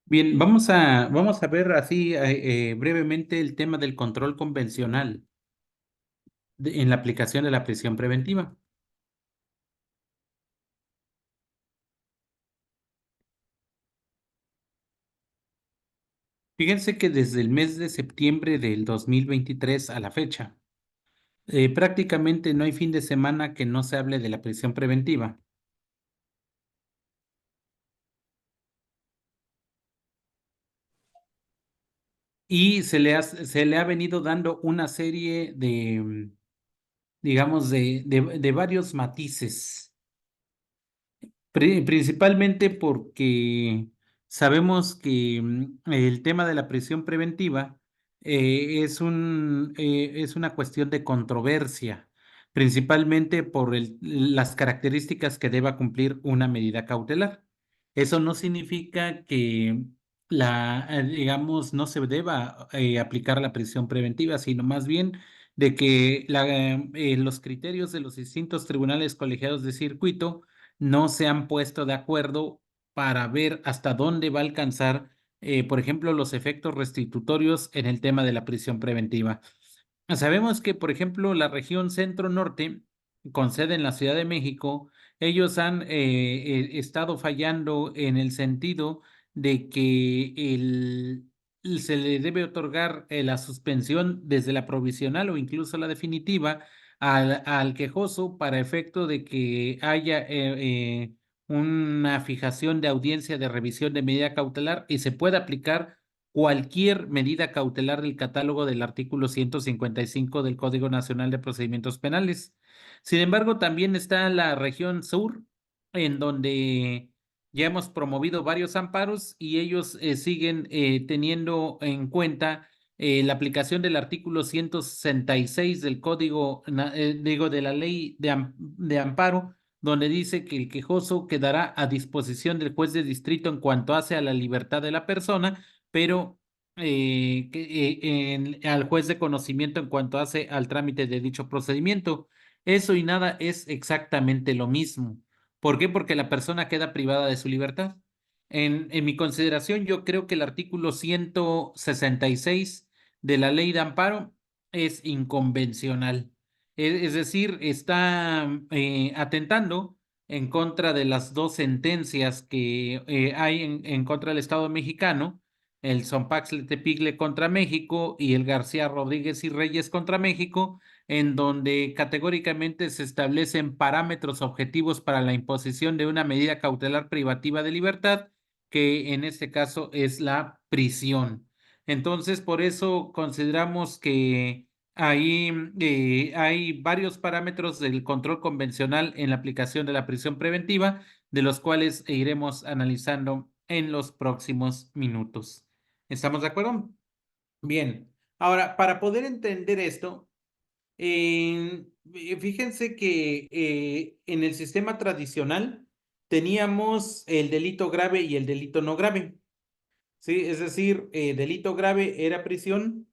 Bien, vamos a ver así brevemente el tema del control convencional en la aplicación de la prisión preventiva. Fíjense que desde el mes de septiembre del 2023 a la fecha, prácticamente no hay fin de semana que no se hable de la prisión preventiva y se le ha venido dando una serie de, digamos, de varios matices. Principalmente porque sabemos que el tema de la prisión preventiva es una cuestión de controversia, principalmente por las características que deba cumplir una medida cautelar. Eso no significa que digamos, no se deba aplicar la prisión preventiva, sino más bien de que los criterios de los distintos tribunales colegiados de circuito no se han puesto de acuerdo para ver hasta dónde va a alcanzar, por ejemplo, los efectos restitutorios en el tema de la prisión preventiva. Sabemos que, por ejemplo, la región centro-norte, con sede en la Ciudad de México, ellos han estado fallando en el sentido de que se le debe otorgar la suspensión desde la provisional o incluso la definitiva al quejoso para efecto de que haya una fijación de audiencia de revisión de medida cautelar y se pueda aplicar cualquier medida cautelar del catálogo del artículo 155 del Código Nacional de Procedimientos Penales. Sin embargo, también está la región sur, en donde ya hemos promovido varios amparos y ellos siguen teniendo en cuenta la aplicación del artículo 166 del Código, digo, de la Ley de Amparo, donde dice que el quejoso quedará a disposición del juez de distrito en cuanto hace a la libertad de la persona, pero al juez de conocimiento en cuanto hace al trámite de dicho procedimiento. Eso y nada es exactamente lo mismo. ¿Por qué? Porque la persona queda privada de su libertad. En mi consideración, yo creo que el artículo 166 de la ley de amparo es inconvencional. Es decir, está atentando en contra de las dos sentencias que hay en contra del Estado mexicano, el Zompaxle Tepigle contra México y el García Rodríguez y Reyes contra México, en donde categóricamente se establecen parámetros objetivos para la imposición de una medida cautelar privativa de libertad, que en este caso es la prisión. Entonces, por eso consideramos que ahí hay varios parámetros del control convencional en la aplicación de la prisión preventiva, de los cuales iremos analizando en los próximos minutos. ¿Estamos de acuerdo? Bien. Ahora, para poder entender esto, fíjense que en el sistema tradicional teníamos el delito grave y el delito no grave. Sí, es decir, delito grave era prisión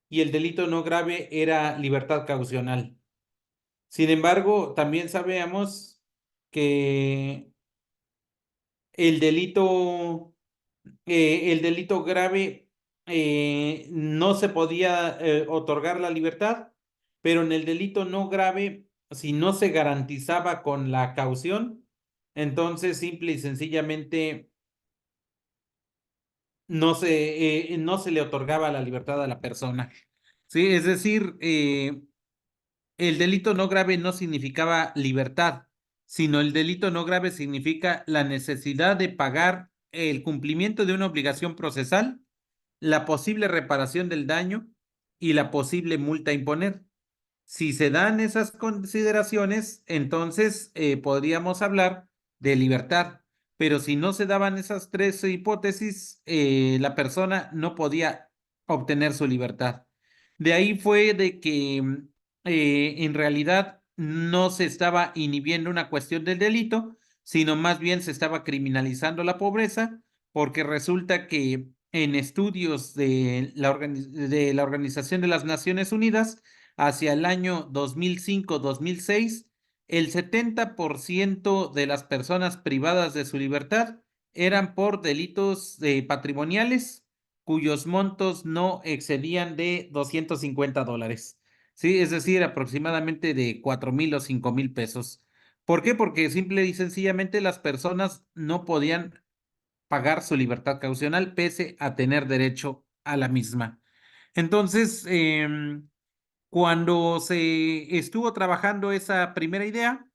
y el delito no grave era libertad caucional. Sin embargo, también sabemos que el delito, el delito grave no se podía otorgar la libertad, pero en el delito no grave, si no se garantizaba con la caución, entonces simple y sencillamente no se le otorgaba la libertad a la persona. Sí, es decir, el delito no grave no significaba libertad, sino el delito no grave significa la necesidad de pagar el cumplimiento de una obligación procesal, la posible reparación del daño y la posible multa a imponer. Si se dan esas consideraciones, entonces podríamos hablar de libertad, pero si no se daban esas tres hipótesis, la persona no podía obtener su libertad. De ahí fue de que en realidad no se estaba inhibiendo una cuestión del delito, sino más bien se estaba criminalizando la pobreza, porque resulta que en estudios de la Organización de las Naciones Unidas, hacia el año 2005-2006, el 70% de las personas privadas de su libertad eran por delitos patrimoniales cuyos montos no excedían de $250. Sí, es decir, aproximadamente de 4,000 o 5,000 pesos. ¿Por qué? Porque simple y sencillamente las personas no podían pagar su libertad caucional pese a tener derecho a la misma. Entonces, cuando se estuvo trabajando esa primera idea,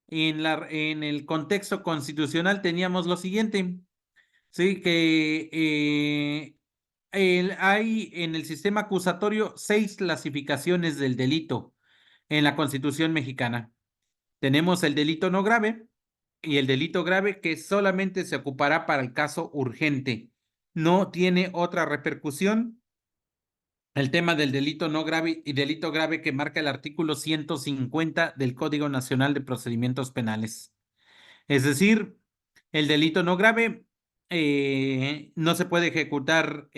en el contexto constitucional teníamos lo siguiente, sí, que hay en el sistema acusatorio 6 clasificaciones del delito en la Constitución mexicana. Tenemos el delito no grave y el delito grave que solamente se ocupará para el caso urgente. No tiene otra repercusión el tema del delito no grave y delito grave que marca el artículo 150 del Código Nacional de Procedimientos Penales. Es decir, el delito no grave no se puede ejecutar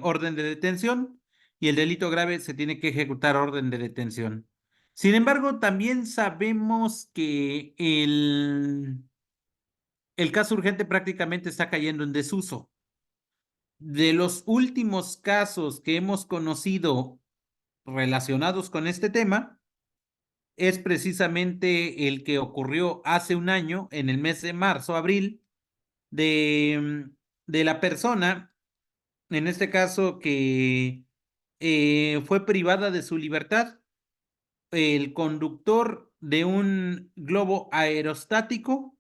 orden de detención y el delito grave se tiene que ejecutar orden de detención. Sin embargo, también sabemos que el caso urgente prácticamente está cayendo en desuso. De los últimos casos que hemos conocido relacionados con este tema, es precisamente el que ocurrió hace un año, en el mes de marzo, abril, de la persona, en este caso, que fue privada de su libertad, el conductor de un globo aerostático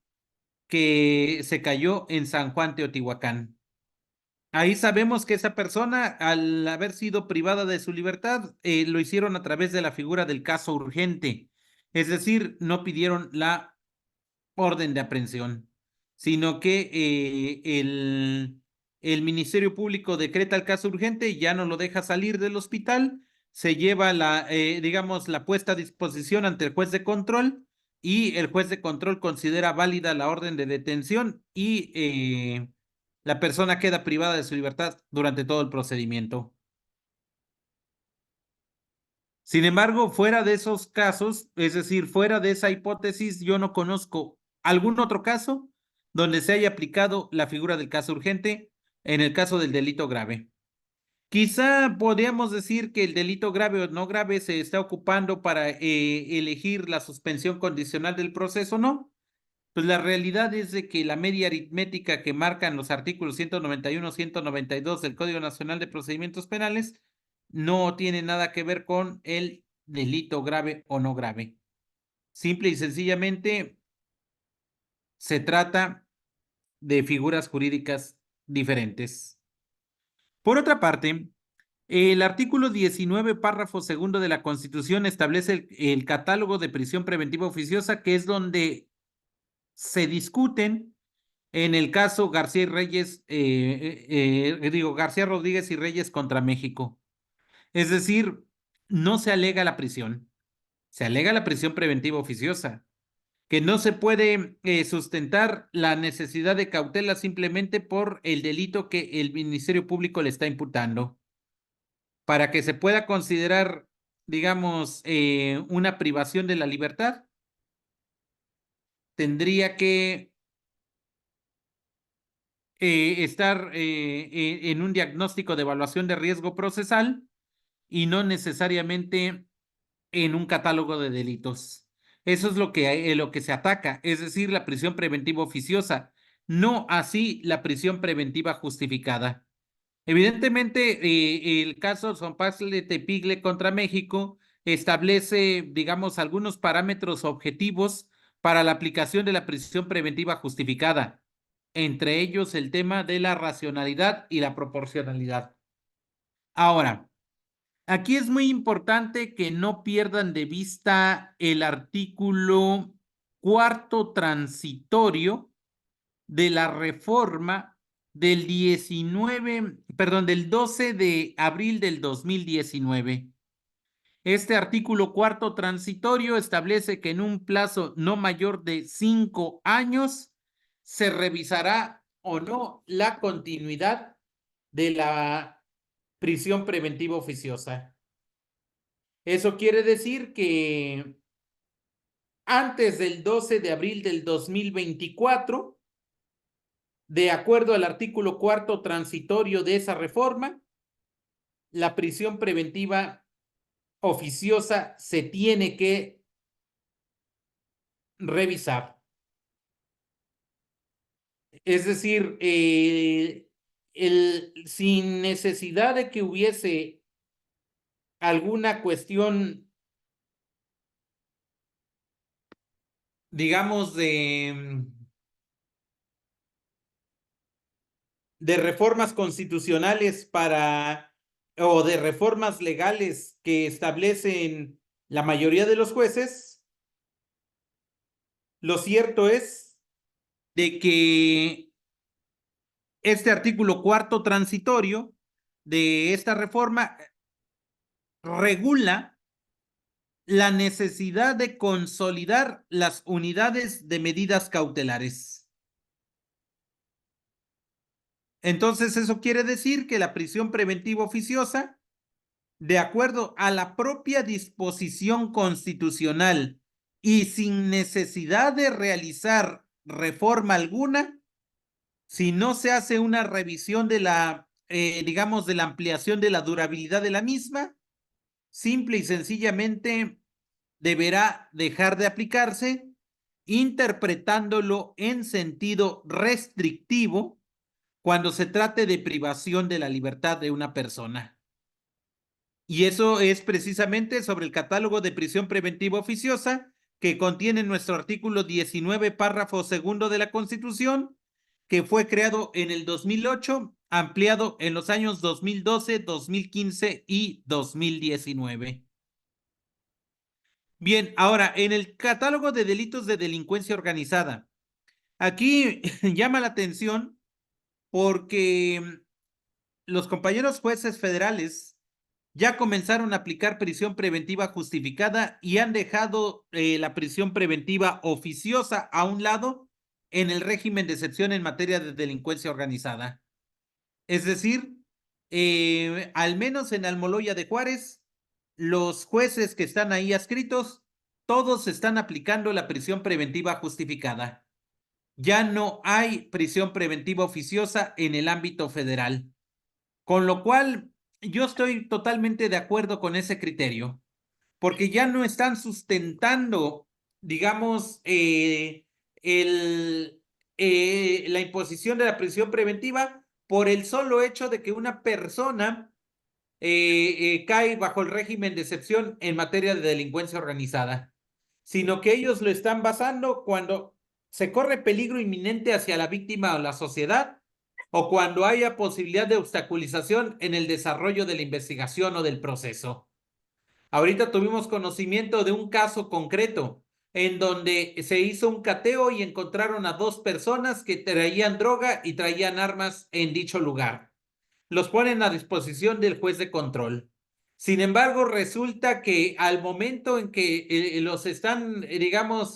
que se cayó en San Juan Teotihuacán. Ahí sabemos que esa persona, al haber sido privada de su libertad, lo hicieron a través de la figura del caso urgente, es decir, no pidieron la orden de aprehensión, sino que el Ministerio Público decreta el caso urgente y ya no lo deja salir del hospital, se lleva digamos, la puesta a disposición ante el juez de control y el juez de control considera válida la orden de detención y la persona queda privada de su libertad durante todo el procedimiento. Sin embargo, fuera de esos casos, es decir, fuera de esa hipótesis, yo no conozco algún otro caso donde se haya aplicado la figura del caso urgente en el caso del delito grave. Quizá podríamos decir que el delito grave o no grave se está ocupando para elegir la suspensión condicional del proceso, ¿no? Pues la realidad es de que la media aritmética que marcan los artículos 191, 192 del Código Nacional de Procedimientos Penales no tiene nada que ver con el delito grave o no grave. Simple y sencillamente se trata de figuras jurídicas diferentes. Por otra parte, el artículo 19, párrafo segundo de la Constitución establece el catálogo de prisión preventiva oficiosa, que es donde se discuten en el caso García y Reyes, García Rodríguez y Reyes contra México. Es decir, no se alega la prisión, se alega la prisión preventiva oficiosa, que no se puede sustentar la necesidad de cautela simplemente por el delito que el Ministerio Público le está imputando. Para que se pueda considerar, digamos, una privación de la libertad, tendría que estar en un diagnóstico de evaluación de riesgo procesal y no necesariamente en un catálogo de delitos. Eso es lo que se ataca, es decir, la prisión preventiva oficiosa, no así la prisión preventiva justificada. Evidentemente, el caso Zompazle Tepigle contra México establece, digamos, algunos parámetros objetivos para la aplicación de la prisión preventiva justificada, entre ellos el tema de la racionalidad y la proporcionalidad. Ahora, aquí es muy importante que no pierdan de vista el artículo cuarto transitorio de la reforma del 12 de abril del 2019. Este artículo cuarto transitorio establece que en un plazo no mayor de 5 años se revisará o no la continuidad de la prisión preventiva oficiosa. Eso quiere decir que antes del 12 de abril del 2024, de acuerdo al artículo 4º transitorio de esa reforma, la prisión preventiva oficiosa se tiene que revisar. Es decir, sin necesidad de que hubiese alguna cuestión, digamos, de reformas constitucionales o de reformas legales que establecen la mayoría de los jueces, lo cierto es de que este artículo 4º transitorio de esta reforma regula la necesidad de consolidar las unidades de medidas cautelares. Entonces, eso quiere decir que la prisión preventiva oficiosa, de acuerdo a la propia disposición constitucional y sin necesidad de realizar reforma alguna, si no se hace una revisión de digamos, de la ampliación de la durabilidad de la misma, simple y sencillamente deberá dejar de aplicarse, interpretándolo en sentido restrictivo cuando se trate de privación de la libertad de una persona. Y eso es precisamente sobre el catálogo de prisión preventiva oficiosa que contiene nuestro artículo 19, párrafo segundo de la Constitución, que fue creado en el 2008, ampliado en los años 2012, 2015 y 2019. Bien, ahora, en el catálogo de delitos de delincuencia organizada, aquí llama la atención porque los compañeros jueces federales ya comenzaron a aplicar prisión preventiva justificada y han dejado la prisión preventiva oficiosa a un lado en el régimen de excepción en materia de delincuencia organizada. Es decir, al menos en Almoloya de Juárez, los jueces que están ahí adscritos, todos están aplicando la prisión preventiva justificada. Ya no hay prisión preventiva oficiosa en el ámbito federal, con lo cual yo estoy totalmente de acuerdo con ese criterio, porque ya no están sustentando, digamos, la imposición de la prisión preventiva por el solo hecho de que una persona cae bajo el régimen de excepción en materia de delincuencia organizada, sino que ellos lo están basando cuando se corre peligro inminente hacia la víctima o la sociedad, o cuando haya posibilidad de obstaculización en el desarrollo de la investigación o del proceso. Ahorita tuvimos conocimiento de un caso concreto en donde se hizo un cateo y encontraron a 2 personas que traían droga y traían armas en dicho lugar. Los ponen a disposición del juez de control. Sin embargo, resulta que al momento en que los están, digamos,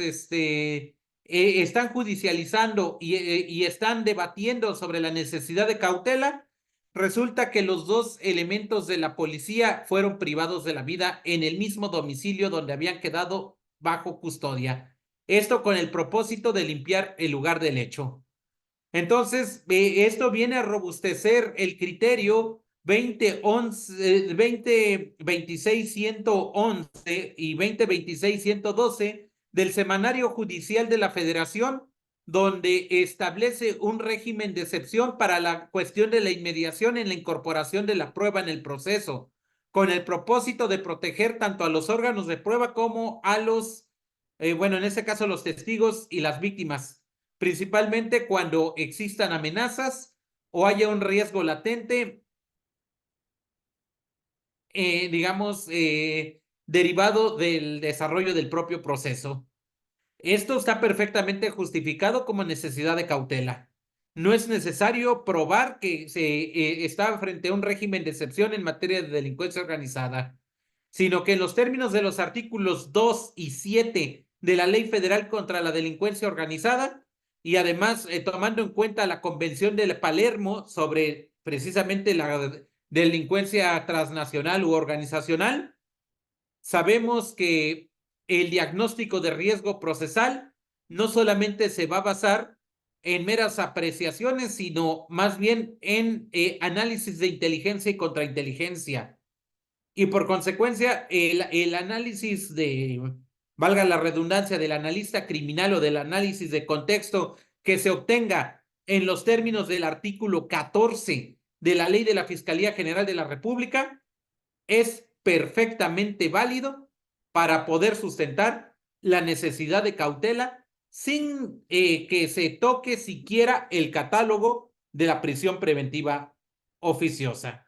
están judicializando y están debatiendo sobre la necesidad de cautela, resulta que los 2 elementos de la policía fueron privados de la vida en el mismo domicilio donde habían quedado bajo custodia. Esto con el propósito de limpiar el lugar del hecho. Entonces, esto viene a robustecer el criterio 2026-111 y 2026-112 del Semanario Judicial de la Federación, donde establece un régimen de excepción para la cuestión de la inmediación en la incorporación de la prueba en el proceso, con el propósito de proteger tanto a los órganos de prueba como a los, bueno, en este caso los testigos y las víctimas, principalmente cuando existan amenazas o haya un riesgo latente, digamos, derivado del desarrollo del propio proceso. Esto está perfectamente justificado como necesidad de cautela. No es necesario probar que se está frente a un régimen de excepción en materia de delincuencia organizada, sino que en los términos de los artículos 2 y 7 de la Ley Federal contra la Delincuencia Organizada, y además tomando en cuenta la Convención de Palermo sobre precisamente la delincuencia transnacional u organizacional, sabemos que el diagnóstico de riesgo procesal no solamente se va a basar en meras apreciaciones, sino más bien en análisis de inteligencia y contrainteligencia. Y por consecuencia, el análisis de, valga la redundancia, del analista criminal o del análisis de contexto que se obtenga en los términos del artículo 14 de la Ley de la Fiscalía General de la República es perfectamente válido para poder sustentar la necesidad de cautela sin que se toque siquiera el catálogo de la prisión preventiva oficiosa.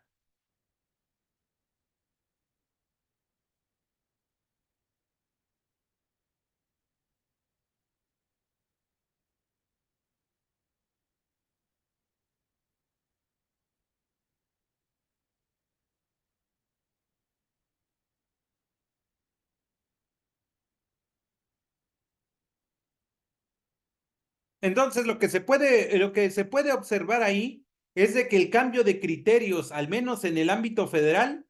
Entonces, lo que se puede observar ahí es de que el cambio de criterios, al menos en el ámbito federal,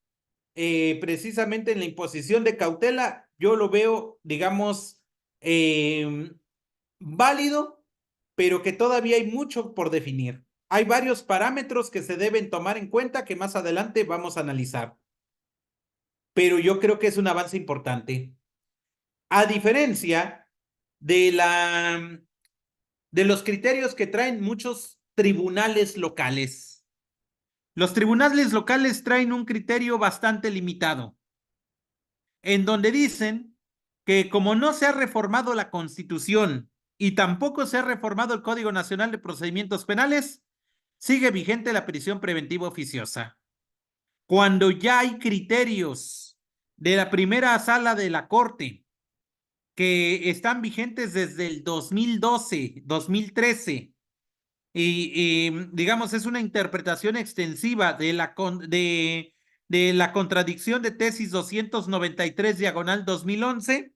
precisamente en la imposición de cautela, yo lo veo, digamos, válido, pero que todavía hay mucho por definir. Hay varios parámetros que se deben tomar en cuenta que más adelante vamos a analizar, pero yo creo que es un avance importante. A diferencia de de los criterios que traen muchos tribunales locales. Los tribunales locales traen un criterio bastante limitado, en donde dicen que como no se ha reformado la Constitución y tampoco se ha reformado el Código Nacional de Procedimientos Penales, sigue vigente la prisión preventiva oficiosa. Cuando ya hay criterios de la primera sala de la Corte que están vigentes desde el 2012, 2013, digamos, es una interpretación extensiva de la contradicción de tesis 293 diagonal 2011,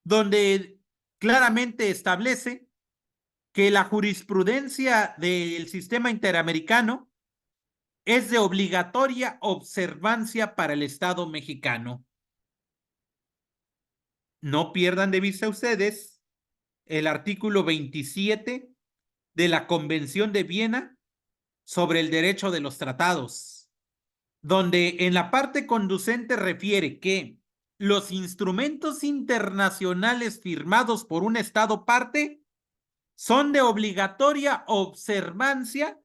donde claramente establece que la jurisprudencia del sistema interamericano es de obligatoria observancia para el Estado mexicano. No pierdan de vista ustedes el artículo 27 de la Convención de Viena sobre el derecho de los tratados, donde en la parte conducente refiere que los instrumentos internacionales firmados por un Estado parte son de obligatoria observancia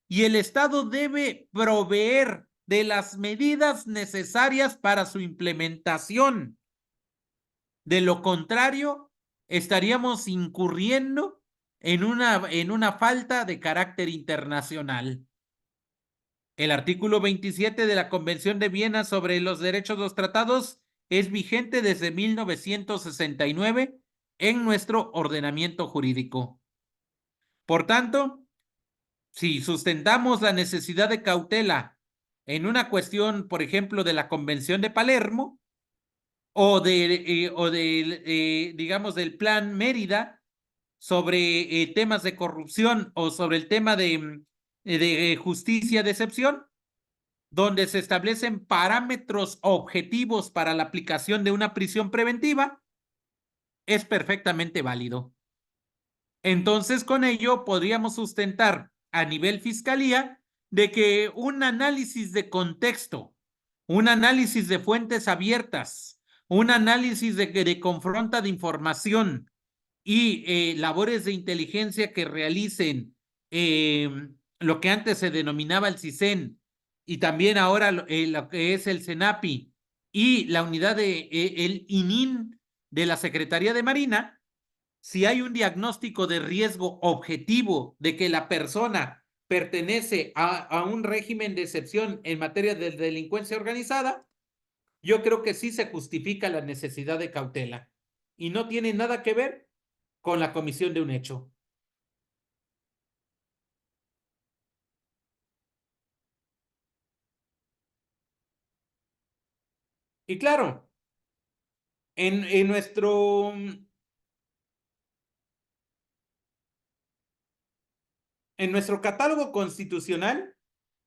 y el Estado debe proveer de las medidas necesarias para su implementación. De lo contrario, estaríamos incurriendo en una falta de carácter internacional. El artículo 27 de la Convención de Viena sobre los derechos de los tratados es vigente desde 1969 en nuestro ordenamiento jurídico. Por tanto, si sustentamos la necesidad de cautela en una cuestión, por ejemplo, de la Convención de Palermo digamos, del Plan Mérida sobre temas de corrupción o sobre el tema de justicia de excepción, donde se establecen parámetros objetivos para la aplicación de una prisión preventiva, es perfectamente válido. Entonces, con ello podríamos sustentar a nivel fiscalía de que un análisis de contexto, un análisis de fuentes abiertas, un análisis de confronta de información y labores de inteligencia que realicen lo que antes se denominaba el CISEN y también ahora lo que es el CENAPI y la unidad el ININ de la Secretaría de Marina, si hay un diagnóstico de riesgo objetivo de que la persona pertenece a un régimen de excepción en materia de delincuencia organizada, yo creo que sí se justifica la necesidad de cautela y no tiene nada que ver con la comisión de un hecho. Y claro, en en nuestro catálogo constitucional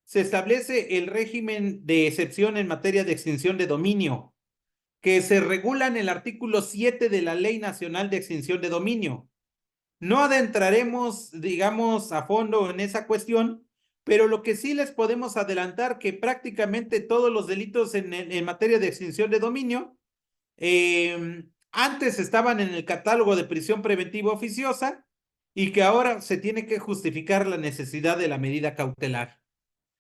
se establece el régimen de excepción en materia de extinción de dominio, que se regula en el artículo 7 de la Ley Nacional de Extinción de Dominio. No adentraremos, digamos, a fondo en esa cuestión, pero lo que sí les podemos adelantar que prácticamente todos los delitos en materia de extinción de dominio antes estaban en el catálogo de prisión preventiva oficiosa y que ahora se tiene que justificar la necesidad de la medida cautelar.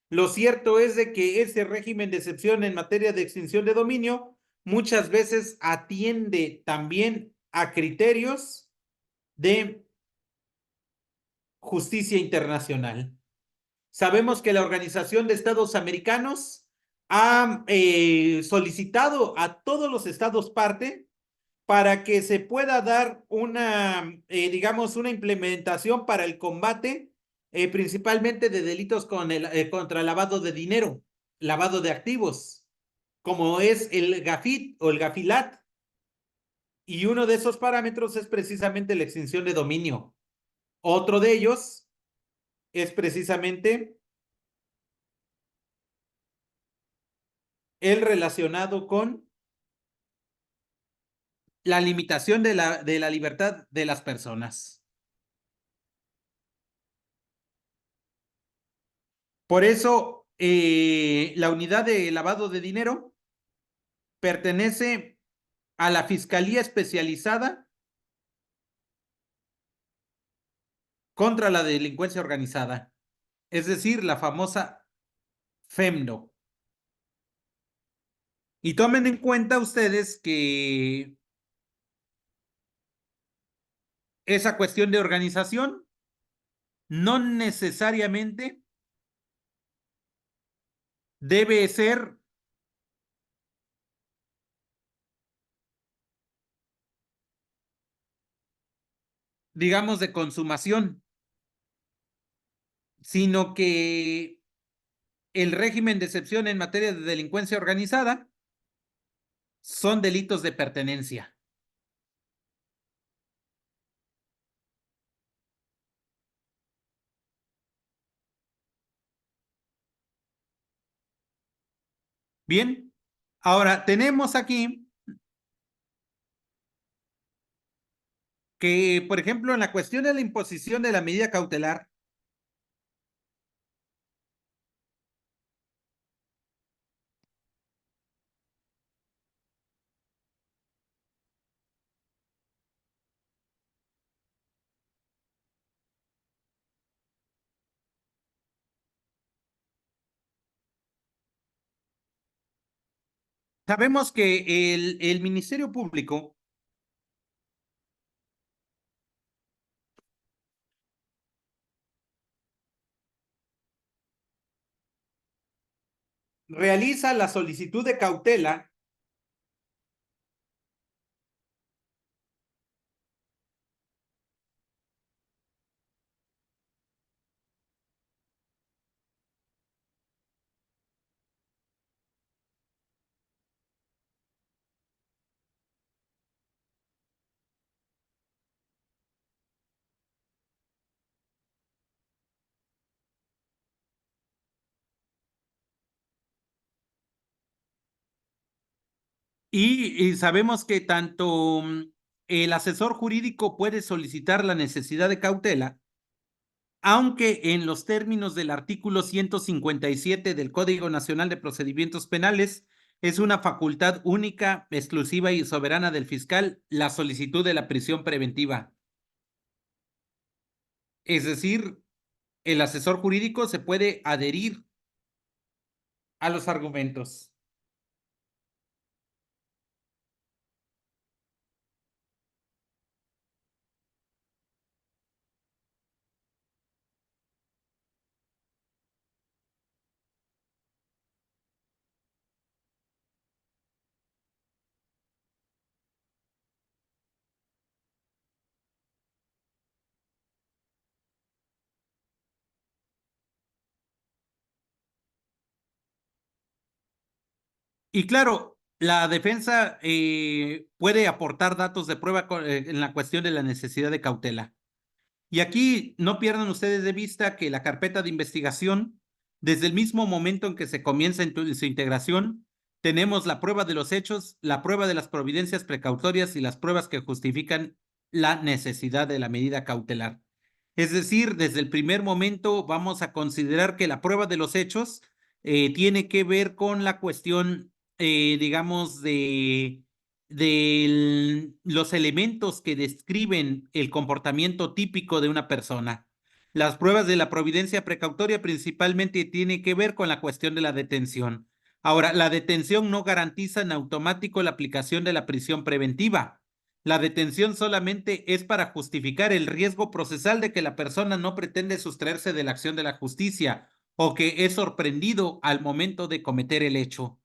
Lo cierto es de que ese régimen de excepción en materia de extinción de dominio muchas veces atiende también a criterios de justicia internacional. Sabemos que la Organización de Estados Americanos ha solicitado a todos los estados parte para que se pueda dar una, digamos, una implementación para el combate principalmente de delitos contra el lavado de dinero, lavado de activos, como es el GAFIT o el GAFILAT. Y uno de esos parámetros es precisamente la extinción de dominio. Otro de ellos es precisamente el relacionado con la limitación de la libertad de las personas. Por eso, la unidad de lavado de dinero pertenece a la Fiscalía Especializada contra la Delincuencia Organizada, es decir, la famosa FEMNO. Y tomen en cuenta ustedes que esa cuestión de organización no necesariamente debe ser, digamos, de consumación, sino que el régimen de excepción en materia de delincuencia organizada son delitos de pertenencia. Bien, ahora tenemos aquí que, por ejemplo, en la cuestión de la imposición de la medida cautelar, sabemos que el Ministerio Público realiza la solicitud de cautela y sabemos que tanto el asesor jurídico puede solicitar la necesidad de cautela, aunque en los términos del artículo 157 del Código Nacional de Procedimientos Penales es una facultad única, exclusiva y soberana del fiscal la solicitud de la prisión preventiva. Es decir, el asesor jurídico se puede adherir a los argumentos. Y claro, la defensa puede aportar datos de prueba en la cuestión de la necesidad de cautela. Y aquí no pierdan ustedes de vista que la carpeta de investigación, desde el mismo momento en que se comienza en su integración, tenemos la prueba de los hechos, la prueba de las providencias precautorias y las pruebas que justifican la necesidad de la medida cautelar. Es decir, desde el primer momento vamos a considerar que la prueba de los hechos tiene que ver con la cuestión, digamos, de los elementos que describen el comportamiento típico de una persona. Las pruebas de la providencia precautoria principalmente tienen que ver con la cuestión de la detención. Ahora, la detención no garantiza en automático la aplicación de la prisión preventiva. La detención solamente es para justificar el riesgo procesal de que la persona no pretende sustraerse de la acción de la justicia o que es sorprendido al momento de cometer el hecho.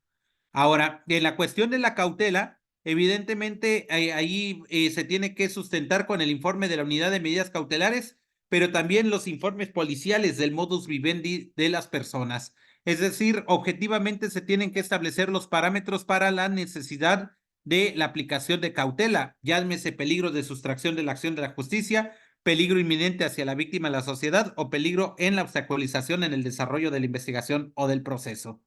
Ahora, en la cuestión de la cautela, evidentemente ahí se tiene que sustentar con el informe de la unidad de medidas cautelares, pero también los informes policiales del modus vivendi de las personas. Es decir, objetivamente se tienen que establecer los parámetros para la necesidad de la aplicación de cautela, llámese peligro de sustracción de la acción de la justicia, peligro inminente hacia la víctima de la sociedad o peligro en la obstaculización en el desarrollo de la investigación o del proceso.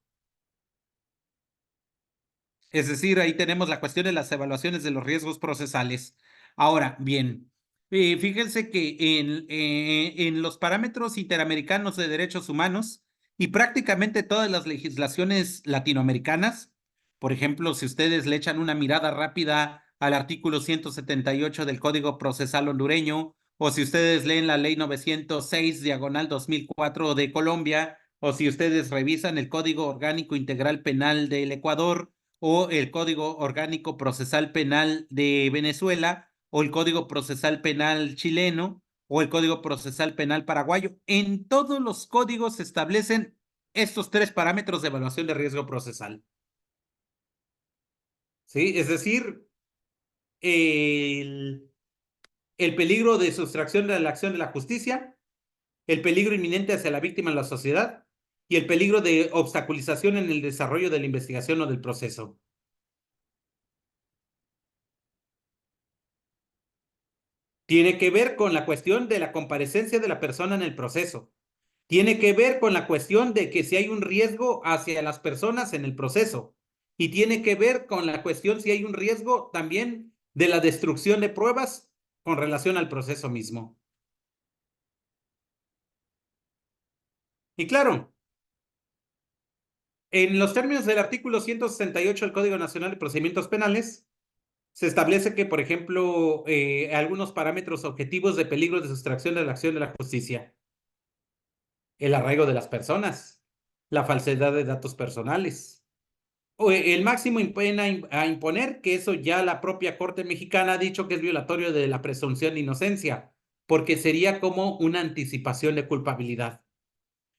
Es decir, ahí tenemos la cuestión de las evaluaciones de los riesgos procesales. Ahora, bien, fíjense que en los parámetros interamericanos de derechos humanos y prácticamente todas las legislaciones latinoamericanas, por ejemplo, si ustedes le echan una mirada rápida al artículo 178 del Código Procesal hondureño, o si ustedes leen la ley 906 diagonal 2004 de Colombia, o si ustedes revisan el Código Orgánico Integral Penal del Ecuador, o el Código Orgánico Procesal Penal de Venezuela, o el Código Procesal Penal chileno, o el Código Procesal Penal paraguayo. En todos los códigos se establecen estos tres parámetros de evaluación de riesgo procesal. ¿Sí? Es decir, el, el peligro de sustracción de la acción de la justicia, el peligro inminente hacia la víctima en la sociedad y el peligro de obstaculización en el desarrollo de la investigación o del proceso. Tiene que ver con la cuestión de la comparecencia de la persona en el proceso. Tiene que ver con la cuestión de que si hay un riesgo hacia las personas en el proceso. Y tiene que ver con la cuestión si hay un riesgo también de la destrucción de pruebas con relación al proceso mismo. Y claro, en los términos del artículo 168 del Código Nacional de Procedimientos Penales, se establece que, por ejemplo, algunos parámetros objetivos de peligro de sustracción de la acción de la justicia, el arraigo de las personas, la falsedad de datos personales, o el máximo pena a imponer, que eso ya la propia Corte Mexicana ha dicho que es violatorio de la presunción de inocencia, porque sería como una anticipación de culpabilidad.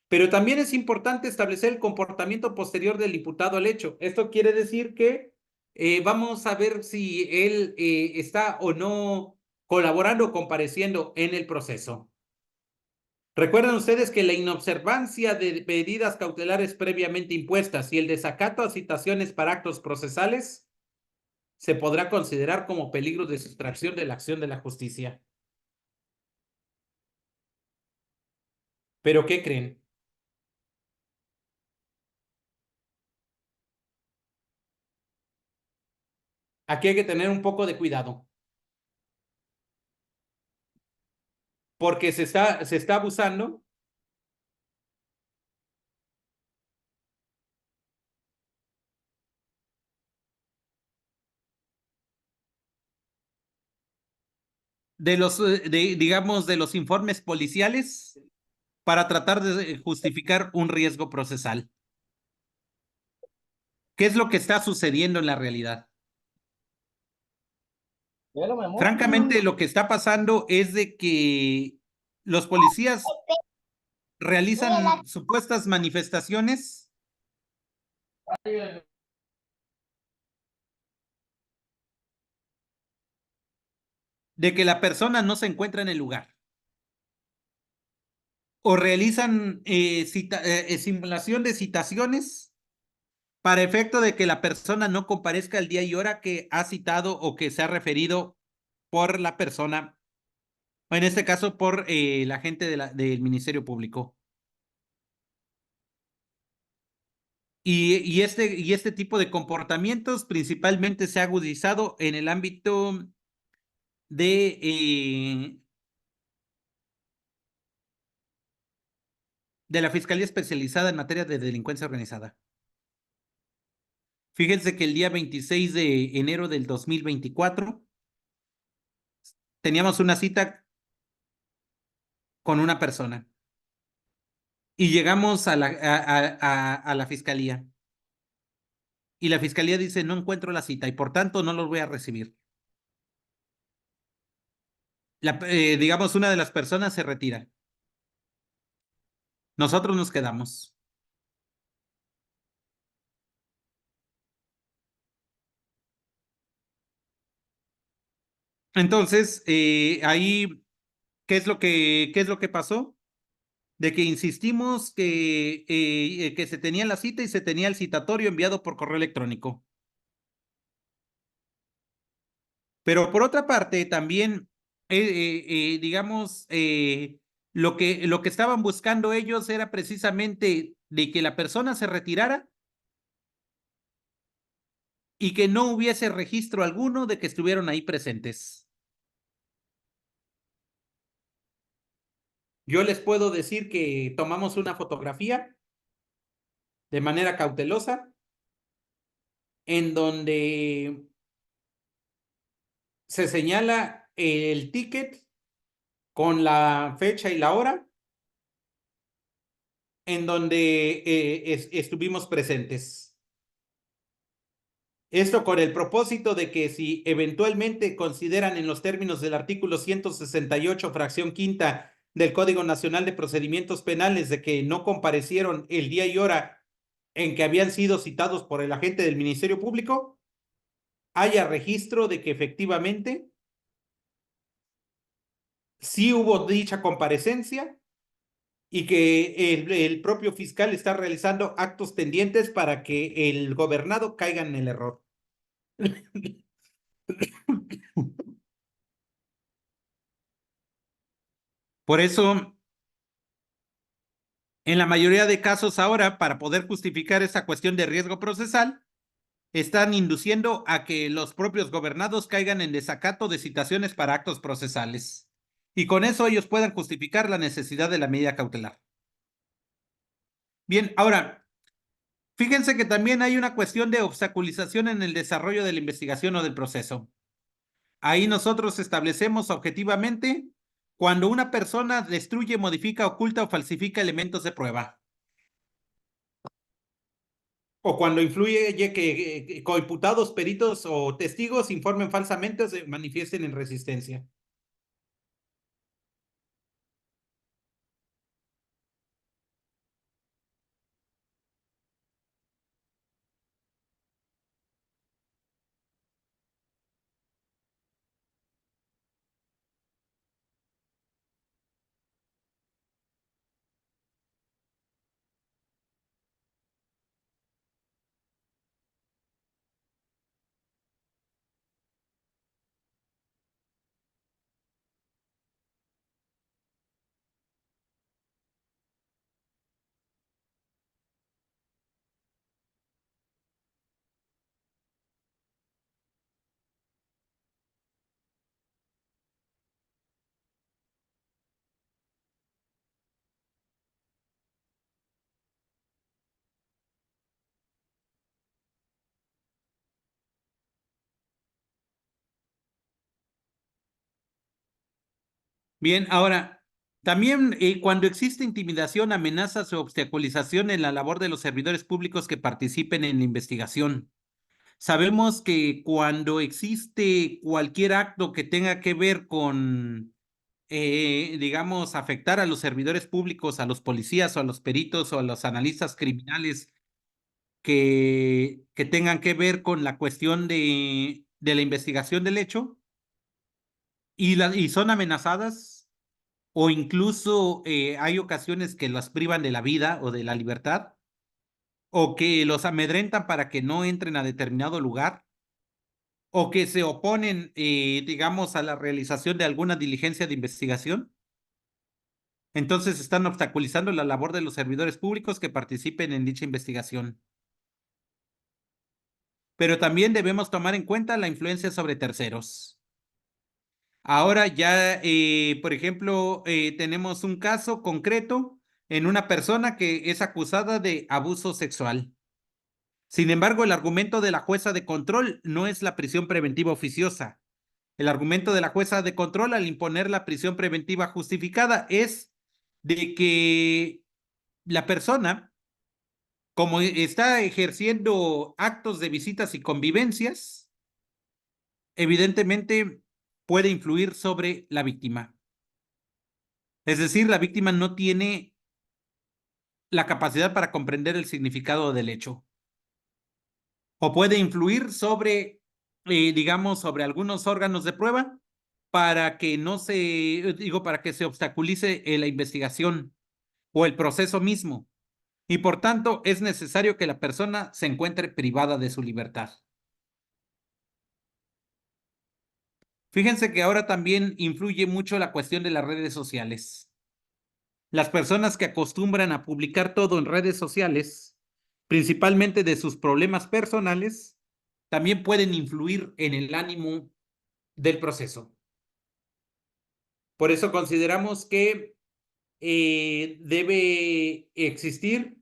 Pero también es importante establecer el comportamiento posterior del imputado al hecho. Esto quiere decir que vamos a ver si él está o no colaborando o compareciendo en el proceso. Recuerden ustedes que la inobservancia de medidas cautelares previamente impuestas y el desacato a citaciones para actos procesales se podrá considerar como peligro de sustracción de la acción de la justicia. ¿Pero qué creen? Aquí hay que tener un poco de cuidado, porque se está abusando de los, digamos, de los informes policiales para tratar de justificar un riesgo procesal. ¿Qué es lo que está sucediendo en la realidad? Francamente, lo que está pasando es de que los policías realizan supuestas manifestaciones de que la persona no se encuentra en el lugar o realizan simulación de citaciones para efecto de que la persona no comparezca el día y hora que ha citado o que se ha referido por la persona, o en este caso por la gente del Ministerio Público. Y este tipo de comportamientos principalmente se ha agudizado en el ámbito de, de la Fiscalía Especializada en materia de delincuencia organizada. Fíjense que el día 26 de enero del 2024 teníamos una cita con una persona y llegamos a la fiscalía. Y la fiscalía dice, no encuentro la cita y por tanto no los voy a recibir. Digamos, una de las personas se retira. Nosotros nos quedamos. Entonces, ahí, qué es lo que pasó? De que insistimos que se tenía la cita y se tenía el citatorio enviado por correo electrónico. Pero por otra parte, también, digamos, lo que estaban buscando ellos era precisamente de que la persona se retirara y que no hubiese registro alguno de que estuvieron ahí presentes. Yo les puedo decir que tomamos una fotografía de manera cautelosa en donde se señala el ticket con la fecha y la hora en donde estuvimos presentes. Esto con el propósito de que si eventualmente consideran en los términos del artículo 168, fracción quinta del Código Nacional de Procedimientos Penales, de que no comparecieron el día y hora en que habían sido citados por el agente del Ministerio Público, haya registro de que efectivamente sí hubo dicha comparecencia y que el propio fiscal está realizando actos tendientes para que el gobernado caiga en el error. Por eso, en la mayoría de casos ahora, para poder justificar esa cuestión de riesgo procesal, están induciendo a que los propios gobernados caigan en desacato de citaciones para actos procesales. Y con eso ellos puedan justificar la necesidad de la medida cautelar. Bien, ahora, fíjense que también hay una cuestión de obstaculización en el desarrollo de la investigación o del proceso. Ahí nosotros establecemos objetivamente cuando una persona destruye, modifica, oculta o falsifica elementos de prueba. O cuando influye que coimputados, peritos o testigos informen falsamente o se manifiesten en resistencia. Bien, ahora, también cuando existe intimidación, amenazas o obstaculización en la labor de los servidores públicos que participen en la investigación. Sabemos que cuando existe cualquier acto que tenga que ver con, digamos, afectar a los servidores públicos, a los policías o a los peritos o a los analistas criminales que tengan que ver con la cuestión de la investigación del hecho y son amenazadas o incluso hay ocasiones que las privan de la vida o de la libertad o que los amedrentan para que no entren a determinado lugar o que se oponen, digamos, a la realización de alguna diligencia de investigación. Entonces están obstaculizando la labor de los servidores públicos que participen en dicha investigación. pero también debemos tomar en cuenta la influencia sobre terceros. Ahora ya, por ejemplo, tenemos un caso concreto en una persona que es acusada de abuso sexual. Sin embargo, el argumento de la jueza de control no es la prisión preventiva oficiosa. El argumento de la jueza de control al imponer la prisión preventiva justificada es de que la persona, como está ejerciendo actos de visitas y convivencias, evidentemente puede influir sobre la víctima. Es decir, la víctima no tiene la capacidad para comprender el significado del hecho o puede influir sobre, digamos, sobre algunos órganos de prueba para que no se, digo, para que se obstaculice la investigación o el proceso mismo. Y por tanto, es necesario que la persona se encuentre privada de su libertad. Fíjense que ahora también influye mucho la cuestión de las redes sociales. Las personas que acostumbran a publicar todo en redes sociales, principalmente de sus problemas personales, también pueden influir en el ánimo del proceso. Por eso consideramos que debe existir,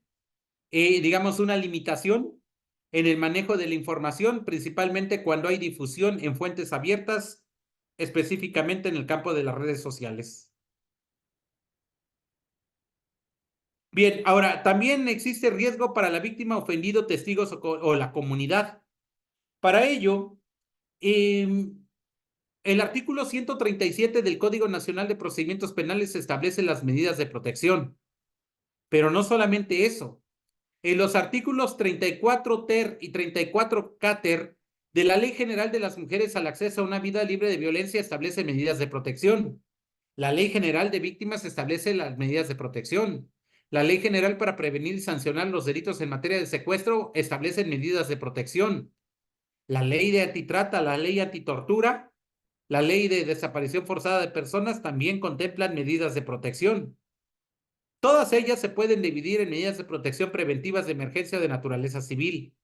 digamos, una limitación en el manejo de la información, principalmente cuando hay difusión en fuentes abiertas, específicamente en el campo de las redes sociales. Bien, ahora, también existe riesgo para la víctima, ofendido, testigos o la comunidad. Para ello, el artículo 137 del Código Nacional de Procedimientos Penales establece las medidas de protección, pero no solamente eso. En los artículos 34 ter y 34 cater de la Ley General de las Mujeres al Acceso a una Vida Libre de Violencia establece medidas de protección. La Ley General de Víctimas establece las medidas de protección. La Ley General para prevenir y sancionar los delitos en materia de secuestro establece medidas de protección. La Ley de Antitrata, la Ley Antitortura, la Ley de Desaparición Forzada de Personas también contemplan medidas de protección. Todas ellas se pueden dividir en medidas de protección preventivas de emergencia de naturaleza civil.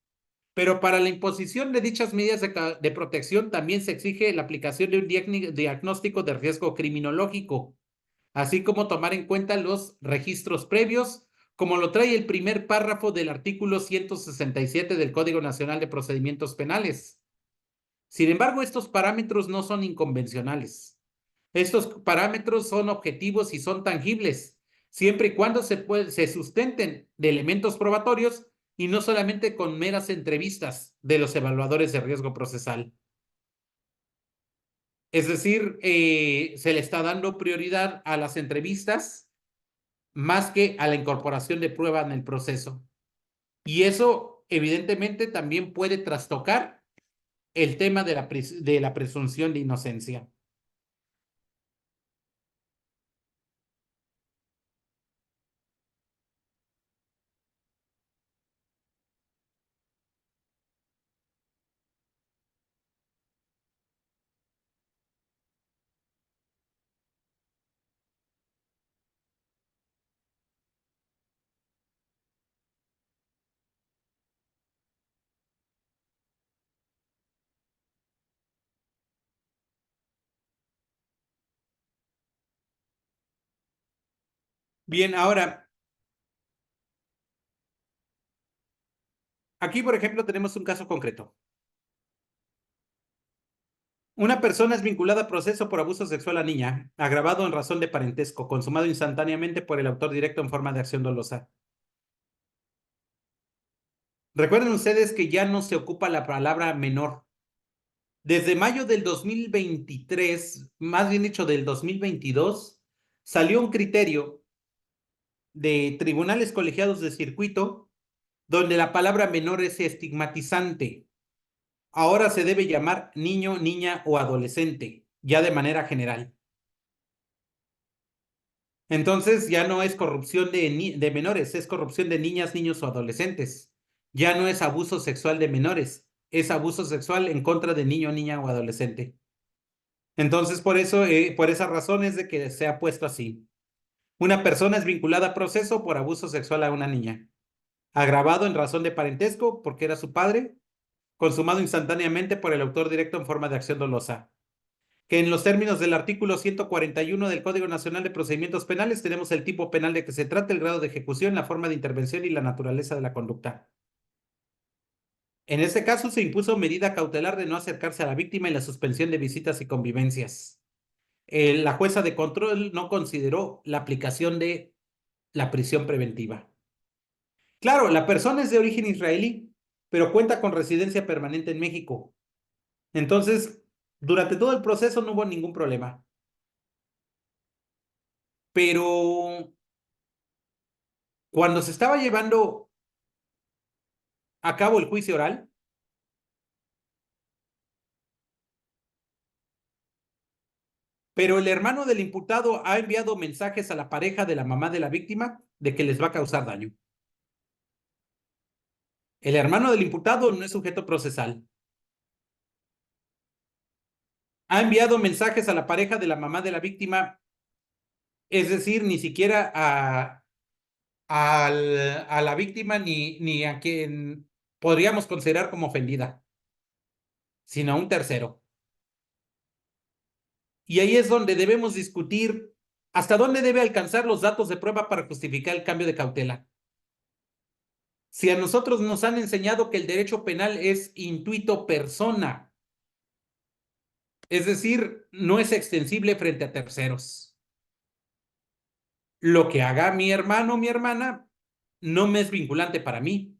Pero para la imposición de dichas medidas de protección también se exige la aplicación de un diagnóstico de riesgo criminológico, así como tomar en cuenta los registros previos, como lo trae el primer párrafo del artículo 167 del Código Nacional de Procedimientos Penales. Sin embargo, estos parámetros no son inconvencionales. Estos parámetros son objetivos y son tangibles, siempre y cuando se sustenten de elementos probatorios y no solamente con meras entrevistas de los evaluadores de riesgo procesal. Es decir, se le está dando prioridad a las entrevistas más que a la incorporación de prueba en el proceso. Y eso, evidentemente, también puede trastocar el tema de la presunción de inocencia. Bien, ahora, aquí, por ejemplo, tenemos un caso concreto. Una persona es vinculada a proceso por abuso sexual a niña, agravado en razón de parentesco, consumado instantáneamente por el autor directo en forma de acción dolosa. Recuerden ustedes que ya no se ocupa la palabra menor. Desde mayo del 2023, más bien dicho del 2022, salió un criterio de tribunales colegiados de circuito donde la palabra menor es estigmatizante. Ahora se debe llamar niño, niña o adolescente, ya de manera general. Entonces ya no es corrupción de menores, es corrupción de niñas, niños o adolescentes. Ya no es abuso sexual de menores, es abuso sexual en contra de niño, niña o adolescente. Entonces por eso, por esa razón es de que se ha puesto así. Una persona es vinculada a proceso por abuso sexual a una niña, agravado en razón de parentesco porque era su padre, consumado instantáneamente por el autor directo en forma de acción dolosa. Que en los términos del artículo 141 del Código Nacional de Procedimientos Penales tenemos el tipo penal de que se trata, el grado de ejecución, la forma de intervención y la naturaleza de la conducta. En este caso se impuso medida cautelar de no acercarse a la víctima y la suspensión de visitas y convivencias. La jueza de control no consideró la aplicación de la prisión preventiva. Claro, la persona es de origen israelí, pero cuenta con residencia permanente en México. Entonces, durante todo el proceso no hubo ningún problema. Pero cuando se estaba llevando a cabo el juicio oral, pero el hermano del imputado ha enviado mensajes a la pareja de la mamá de la víctima de que les va a causar daño. El hermano del imputado no es sujeto procesal. Ha enviado mensajes a la pareja de la mamá de la víctima, es decir, ni siquiera a la víctima ni a quien podríamos considerar como ofendida, sino a un tercero. Y ahí es donde debemos discutir hasta dónde debe alcanzar los datos de prueba para justificar el cambio de cautela. Si a nosotros nos han enseñado que el derecho penal es intuito persona, es decir, no es extensible frente a terceros. Lo que haga mi hermano o mi hermana no me es vinculante para mí.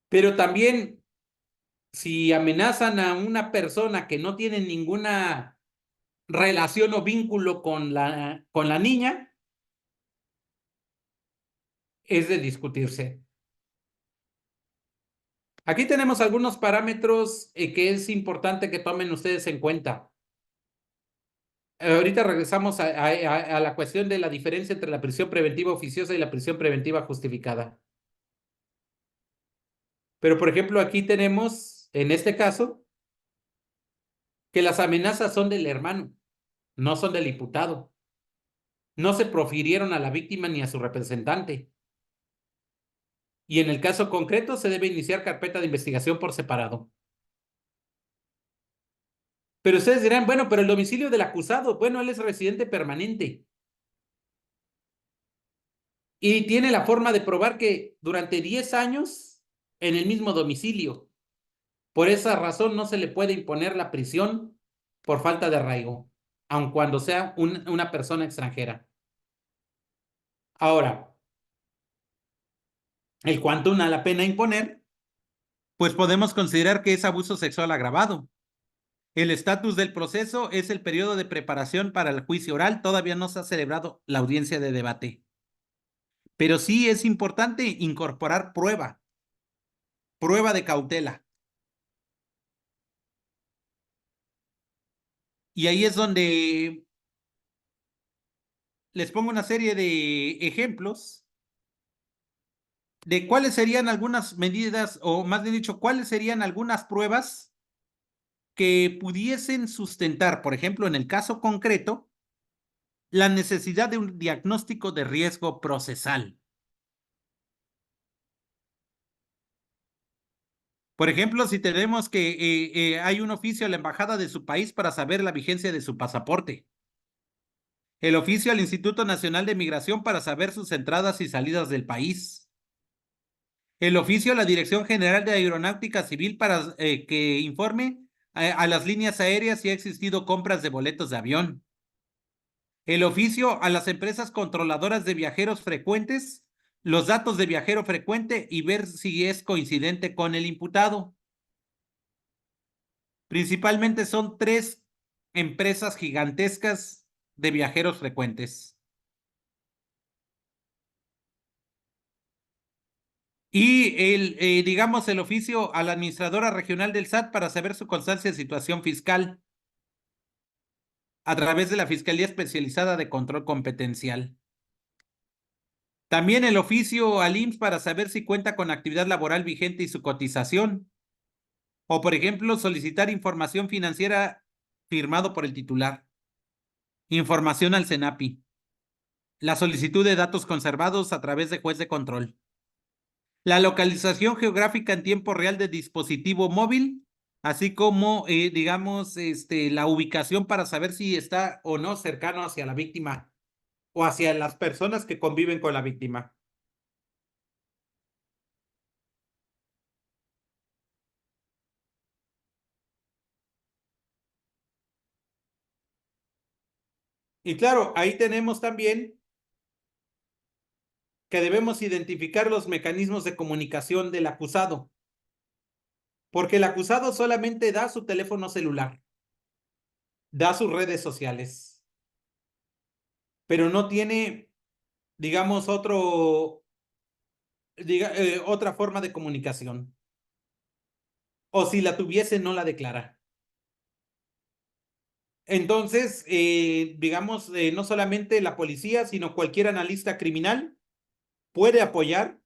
Pero también, si amenazan a una persona que no tiene ninguna relación o vínculo con la niña, es de discutirse. Aquí tenemos algunos parámetros que es importante que tomen ustedes en cuenta. Ahorita regresamos a la cuestión de la diferencia entre la prisión preventiva oficiosa y la prisión preventiva justificada. Pero, por ejemplo, aquí tenemos, en este caso, que las amenazas son del hermano, no son del imputado. No se profirieron a la víctima ni a su representante. Y en el caso concreto se debe iniciar carpeta de investigación por separado. Pero ustedes dirán, bueno, pero el domicilio del acusado, bueno, él es residente permanente. Y tiene la forma de probar que durante 10 años en el mismo domicilio. Por esa razón no se le puede imponer la prisión por falta de arraigo, aun cuando sea una persona extranjera. Ahora, el quantum a la pena imponer, pues podemos considerar que es abuso sexual agravado. El estatus del proceso es el periodo de preparación para el juicio oral. Todavía no se ha celebrado la audiencia de debate. Pero sí es importante incorporar prueba de cautela. Y ahí es donde les pongo una serie de ejemplos de cuáles serían algunas medidas, o más bien dicho, cuáles serían algunas pruebas que pudiesen sustentar, por ejemplo, en el caso concreto, la necesidad de un diagnóstico de riesgo procesal. Por ejemplo, si tenemos que hay un oficio a la embajada de su país para saber la vigencia de su pasaporte. El oficio al Instituto Nacional de Migración para saber sus entradas y salidas del país. El oficio a la Dirección General de Aeronáutica Civil para que informe a las líneas aéreas si ha existido compras de boletos de avión. El oficio a las empresas controladoras de viajeros frecuentes, los datos de viajero frecuente y ver si es coincidente con el imputado. Principalmente son 3 empresas gigantescas de viajeros frecuentes. Y digamos, el oficio a la administradora regional del SAT para saber su constancia de situación fiscal a través de la Fiscalía Especializada de Control Competencial. También el oficio al IMSS para saber si cuenta con actividad laboral vigente y su cotización. O, por ejemplo, solicitar información financiera firmado por el titular. Información al CENAPI. La solicitud de datos conservados a través de juez de control. La localización geográfica en tiempo real de dispositivo móvil, así como, digamos, la ubicación para saber si está o no cercano hacia la víctima o hacia las personas que conviven con la víctima. Y claro, ahí tenemos también que debemos identificar los mecanismos de comunicación del acusado, porque el acusado solamente da su teléfono celular, da sus redes sociales, pero no tiene, digamos, otra forma de comunicación. O si la tuviese, no la declara. Entonces, digamos, no solamente la policía, sino cualquier analista criminal puede apoyar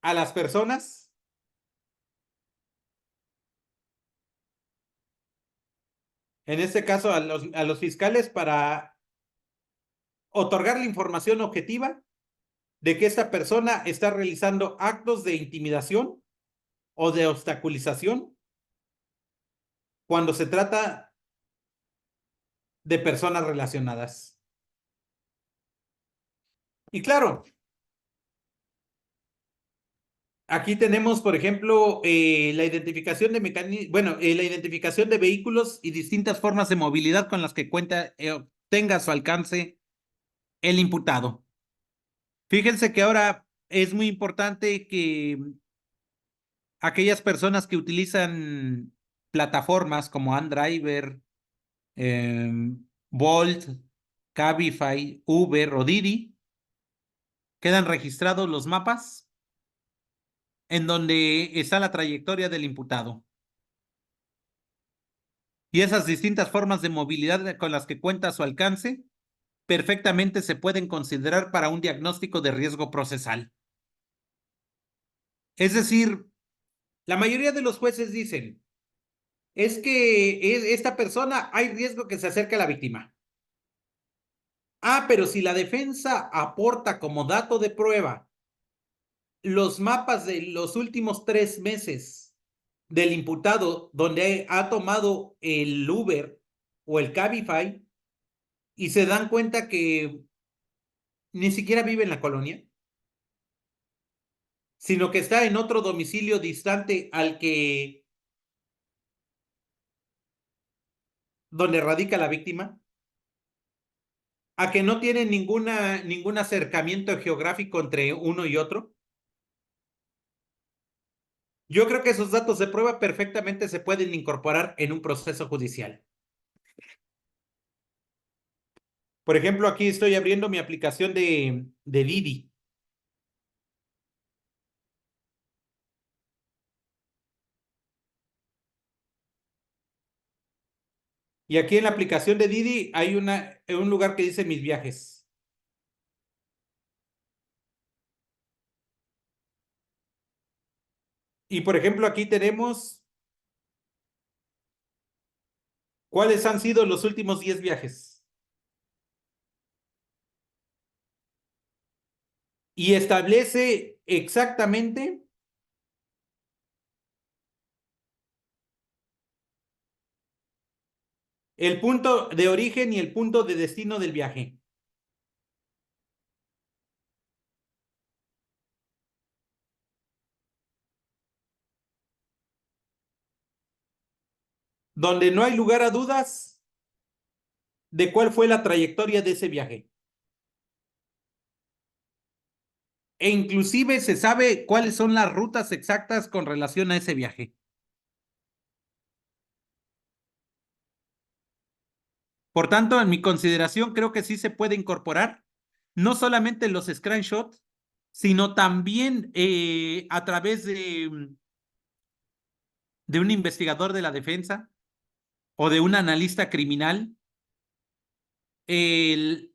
a las personas, en este caso a los fiscales, para otorgar la información objetiva de que esta persona está realizando actos de intimidación o de obstaculización cuando se trata de personas relacionadas. Y claro, aquí tenemos, por ejemplo, la identificación de la identificación de vehículos y distintas formas de movilidad con las que cuenta, tenga a su alcance el imputado. Fíjense que ahora es muy importante que aquellas personas que utilizan plataformas como Andriver, eh, Bolt, Cabify, Uber o Didi, quedan registrados los mapas en donde está la trayectoria del imputado. Y esas distintas formas de movilidad con las que cuenta a su alcance perfectamente se pueden considerar para un diagnóstico de riesgo procesal. Es decir, la mayoría de los jueces dicen, es que esta persona hay riesgo que se acerque a la víctima. Ah, pero si la defensa aporta como dato de prueba los mapas de los últimos 3 meses del imputado donde ha tomado el Uber o el Cabify y se dan cuenta que ni siquiera vive en la colonia, sino que está en otro domicilio distante al que donde radica la víctima, a que no tiene ningún acercamiento geográfico entre uno y otro. Yo creo que esos datos de prueba perfectamente se pueden incorporar en un proceso judicial. Por ejemplo, aquí estoy abriendo mi aplicación de Didi. Y aquí en la aplicación de Didi hay un lugar que dice mis viajes. Y por ejemplo, aquí tenemos cuáles han sido los últimos 10 viajes. Y establece exactamente el punto de origen y el punto de destino del viaje. Donde no hay lugar a dudas de cuál fue la trayectoria de ese viaje. E inclusive se sabe cuáles son las rutas exactas con relación a ese viaje. Por tanto, en mi consideración, creo que sí se puede incorporar no solamente los screenshots, sino también a través de un investigador de la defensa o de un analista criminal, el,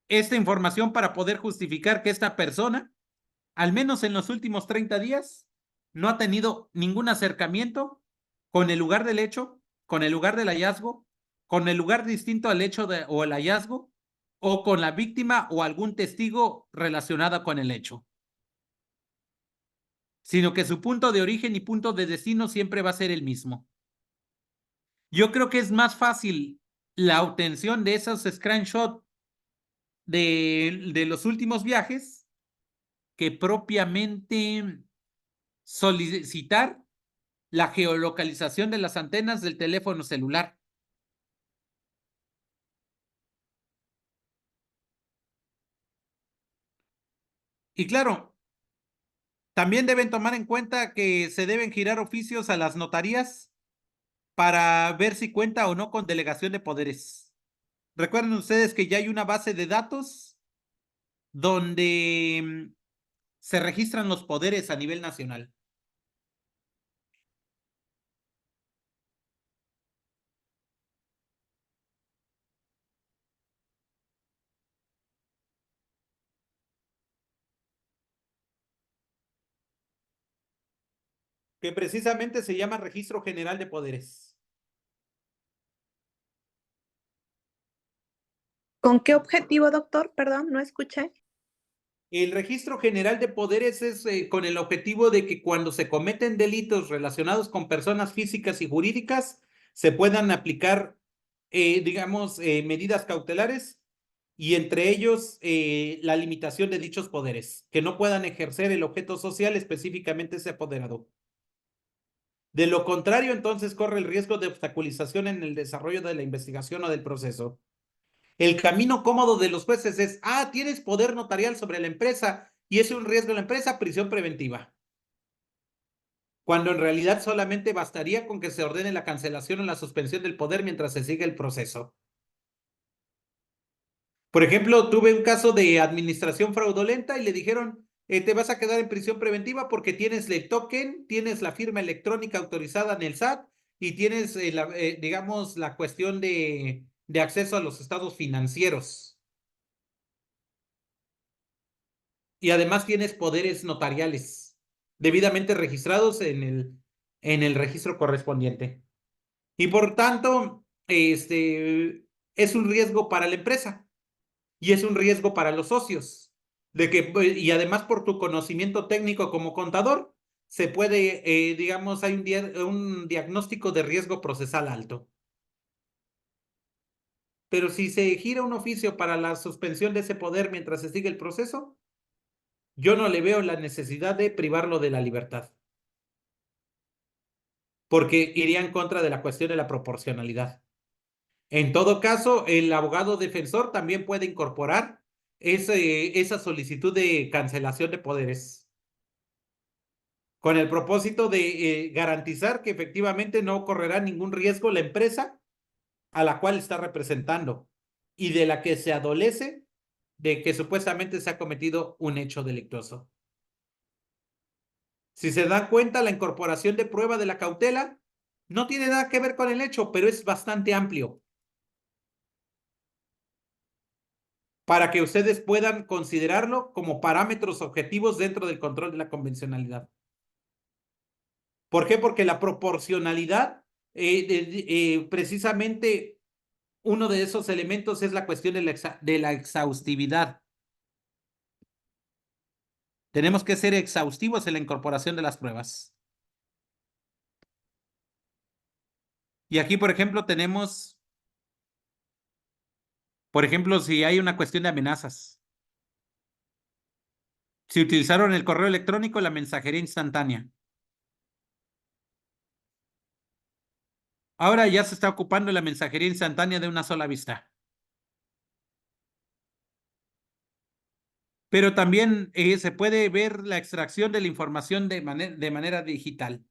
esta información para poder justificar que esta persona, al menos en los últimos 30 días, no ha tenido ningún acercamiento con el lugar del hecho, con el lugar del hallazgo con el lugar distinto al hecho o el hallazgo, o con la víctima o algún testigo relacionado con el hecho, sino que su punto de origen y punto de destino siempre va a ser el mismo. Yo creo que es más fácil la obtención de esos screenshots de los últimos viajes que propiamente solicitar la geolocalización de las antenas del teléfono celular. Y claro, también deben tomar en cuenta que se deben girar oficios a las notarías para ver si cuenta o no con delegación de poderes. Recuerden ustedes que ya hay una base de datos donde se registran los poderes a nivel nacional. Que precisamente se llama Registro General de Poderes. ¿Con qué objetivo, doctor? Perdón, no escuché. El Registro General de Poderes es con el objetivo de que cuando se cometen delitos relacionados con personas físicas y jurídicas, se puedan aplicar, digamos, medidas cautelares y entre ellos la limitación de dichos poderes, que no puedan ejercer el objeto social específicamente ese apoderado. De lo contrario, entonces corre el riesgo de obstaculización en el desarrollo de la investigación o del proceso. El camino cómodo de los jueces es, tienes poder notarial sobre la empresa y es un riesgo de la empresa, prisión preventiva. Cuando en realidad solamente bastaría con que se ordene la cancelación o la suspensión del poder mientras se sigue el proceso. Por ejemplo, tuve un caso de administración fraudulenta y le dijeron, te vas a quedar en prisión preventiva porque tienes el token, tienes la firma electrónica autorizada en el SAT y tienes, digamos, la cuestión de acceso a los estados financieros. Y además tienes poderes notariales debidamente registrados en el registro correspondiente. Y por tanto, es un riesgo para la empresa y es un riesgo para los socios. Y además por tu conocimiento técnico como contador, se puede, digamos, hay un diagnóstico de riesgo procesal alto. Pero si se gira un oficio para la suspensión de ese poder mientras se sigue el proceso, yo no le veo la necesidad de privarlo de la libertad, porque iría en contra de la cuestión de la proporcionalidad. En todo caso, el abogado defensor también puede incorporar esa solicitud de cancelación de poderes, con el propósito de garantizar que efectivamente no correrá ningún riesgo la empresa a la cual está representando y de la que se adolece de que supuestamente se ha cometido un hecho delictuoso. Si se dan cuenta, la incorporación de prueba de la cautela no tiene nada que ver con el hecho, pero es bastante amplio para que ustedes puedan considerarlo como parámetros objetivos dentro del control de la convencionalidad. ¿Por qué? Porque la proporcionalidad, precisamente uno de esos elementos es la cuestión de la exhaustividad. Tenemos que ser exhaustivos en la incorporación de las pruebas. Y aquí, por ejemplo, tenemos, por ejemplo, si hay una cuestión de amenazas. Si utilizaron el correo electrónico, la mensajería instantánea. Ahora ya se está ocupando la mensajería instantánea de una sola vista. Pero también se puede ver la extracción de la información de manera digital.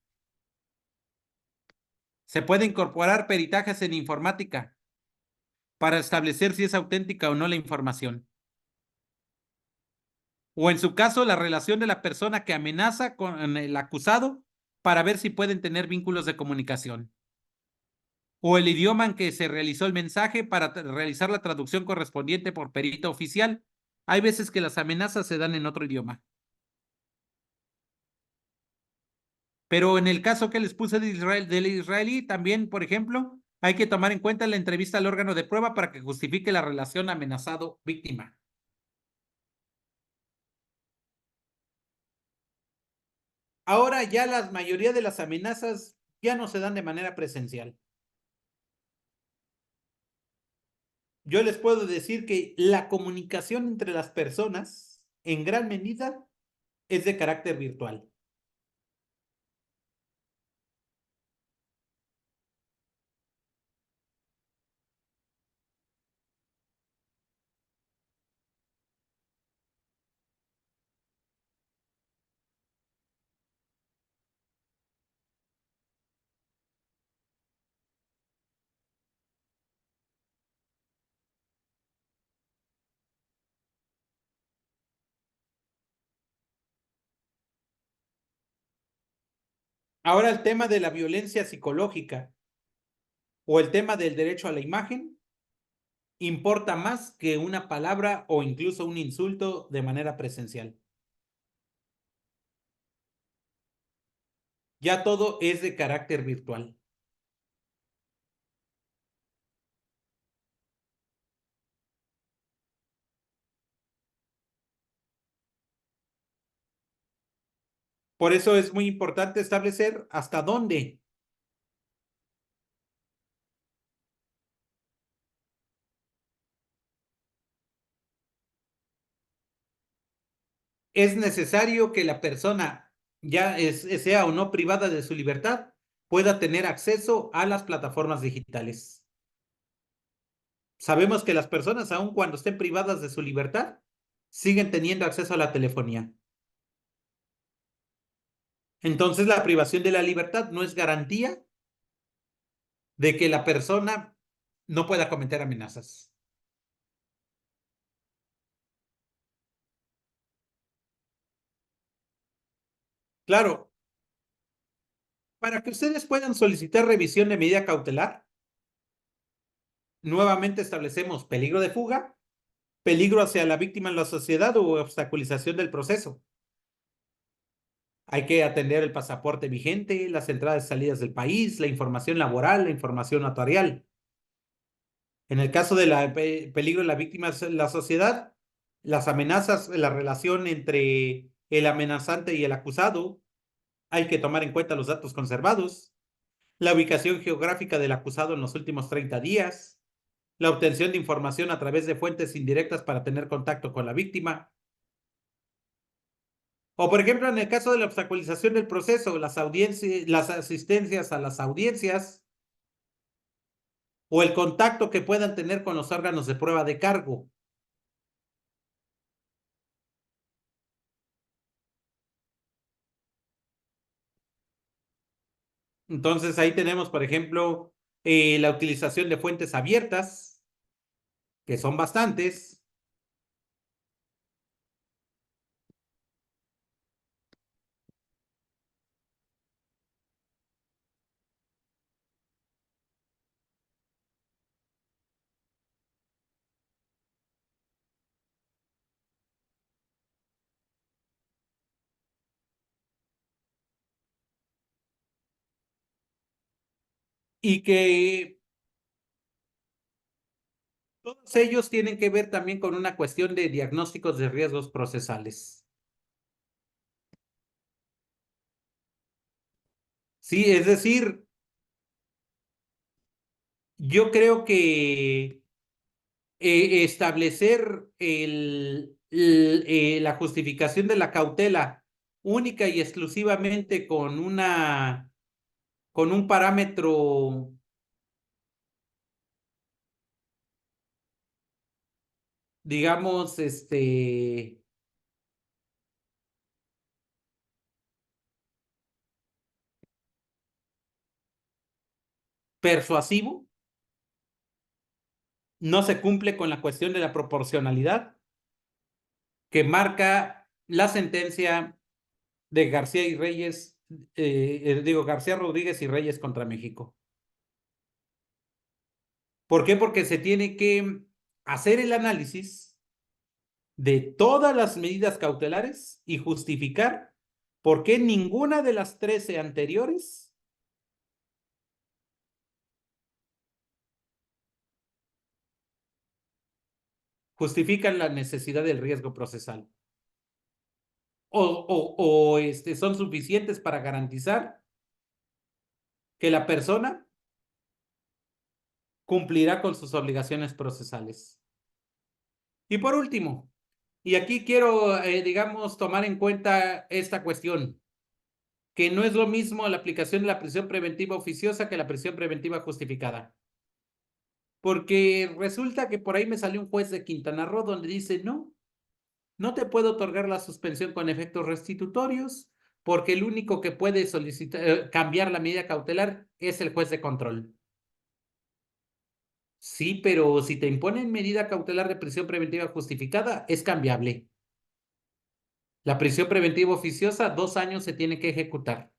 Se puede incorporar peritajes en informática para establecer si es auténtica o no la información. O en su caso, la relación de la persona que amenaza con el acusado para ver si pueden tener vínculos de comunicación. O el idioma en que se realizó el mensaje para realizar la traducción correspondiente por perito oficial. Hay veces que las amenazas se dan en otro idioma. Pero en el caso que les puse del israelí, también, por ejemplo, Hay que tomar en cuenta la entrevista al órgano de prueba para que justifique la relación amenazado-víctima. Ahora ya la mayoría de las amenazas ya no se dan de manera presencial. Yo les puedo decir que la comunicación entre las personas en gran medida es de carácter virtual. Ahora el tema de la violencia psicológica o el tema del derecho a la imagen importa más que una palabra o incluso un insulto de manera presencial. Ya todo es de carácter virtual. Por eso es muy importante establecer hasta dónde es necesario que la persona, sea o no privada de su libertad, pueda tener acceso a las plataformas digitales. Sabemos que las personas, aun cuando estén privadas de su libertad, siguen teniendo acceso a la telefonía. Entonces, la privación de la libertad no es garantía de que la persona no pueda cometer amenazas. Claro, para que ustedes puedan solicitar revisión de medida cautelar, nuevamente establecemos peligro de fuga, peligro hacia la víctima en la sociedad o obstaculización del proceso. Hay que atender el pasaporte vigente, las entradas y salidas del país, la información laboral, la información notarial. En el caso de la peligro de la víctima en la sociedad, las amenazas, la relación entre el amenazante y el acusado, hay que tomar en cuenta los datos conservados, la ubicación geográfica del acusado en los últimos 30 días, la obtención de información a través de fuentes indirectas para tener contacto con la víctima. O, por ejemplo, en el caso de la obstaculización del proceso, las asistencias a las audiencias o el contacto que puedan tener con los órganos de prueba de cargo. Entonces, ahí tenemos, por ejemplo, la utilización de fuentes abiertas, que son bastantes, y que todos ellos tienen que ver también con una cuestión de diagnósticos de riesgos procesales. Sí, es decir, yo creo que establecer la justificación de la cautela única y exclusivamente con un parámetro, digamos, persuasivo, no se cumple con la cuestión de la proporcionalidad que marca la sentencia de García y Reyes, García Rodríguez y Reyes contra México. ¿Por qué? Porque se tiene que hacer el análisis de todas las medidas cautelares y justificar por qué ninguna de las 13 anteriores justifican la necesidad del riesgo procesal. Son suficientes para garantizar que la persona cumplirá con sus obligaciones procesales. Y por último, y aquí quiero, digamos, tomar en cuenta esta cuestión, que no es lo mismo la aplicación de la prisión preventiva oficiosa que la prisión preventiva justificada. Porque resulta que por ahí me salió un juez de Quintana Roo donde dice, no te puedo otorgar la suspensión con efectos restitutorios porque el único que puede solicitar, cambiar la medida cautelar es el juez de control. Sí, pero si te imponen medida cautelar de prisión preventiva justificada, es cambiable. La prisión preventiva oficiosa, 2 años se tiene que ejecutar.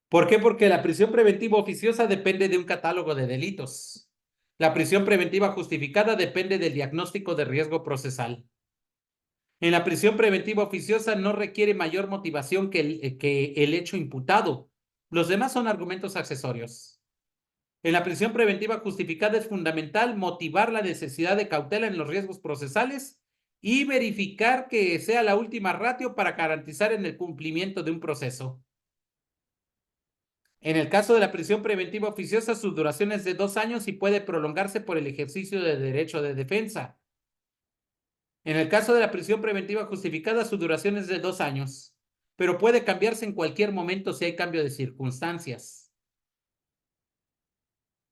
¿Por qué? Porque la prisión preventiva oficiosa depende de un catálogo de delitos. La prisión preventiva justificada depende del diagnóstico de riesgo procesal. En la prisión preventiva oficiosa no requiere mayor motivación que el hecho imputado. Los demás son argumentos accesorios. En la prisión preventiva justificada es fundamental motivar la necesidad de cautela en los riesgos procesales y verificar que sea la última ratio para garantizar en el cumplimiento de un proceso. En el caso de la prisión preventiva oficiosa, su duración es de 2 años y puede prolongarse por el ejercicio del derecho de defensa. En el caso de la prisión preventiva justificada, su duración es de 2 años, pero puede cambiarse en cualquier momento si hay cambio de circunstancias.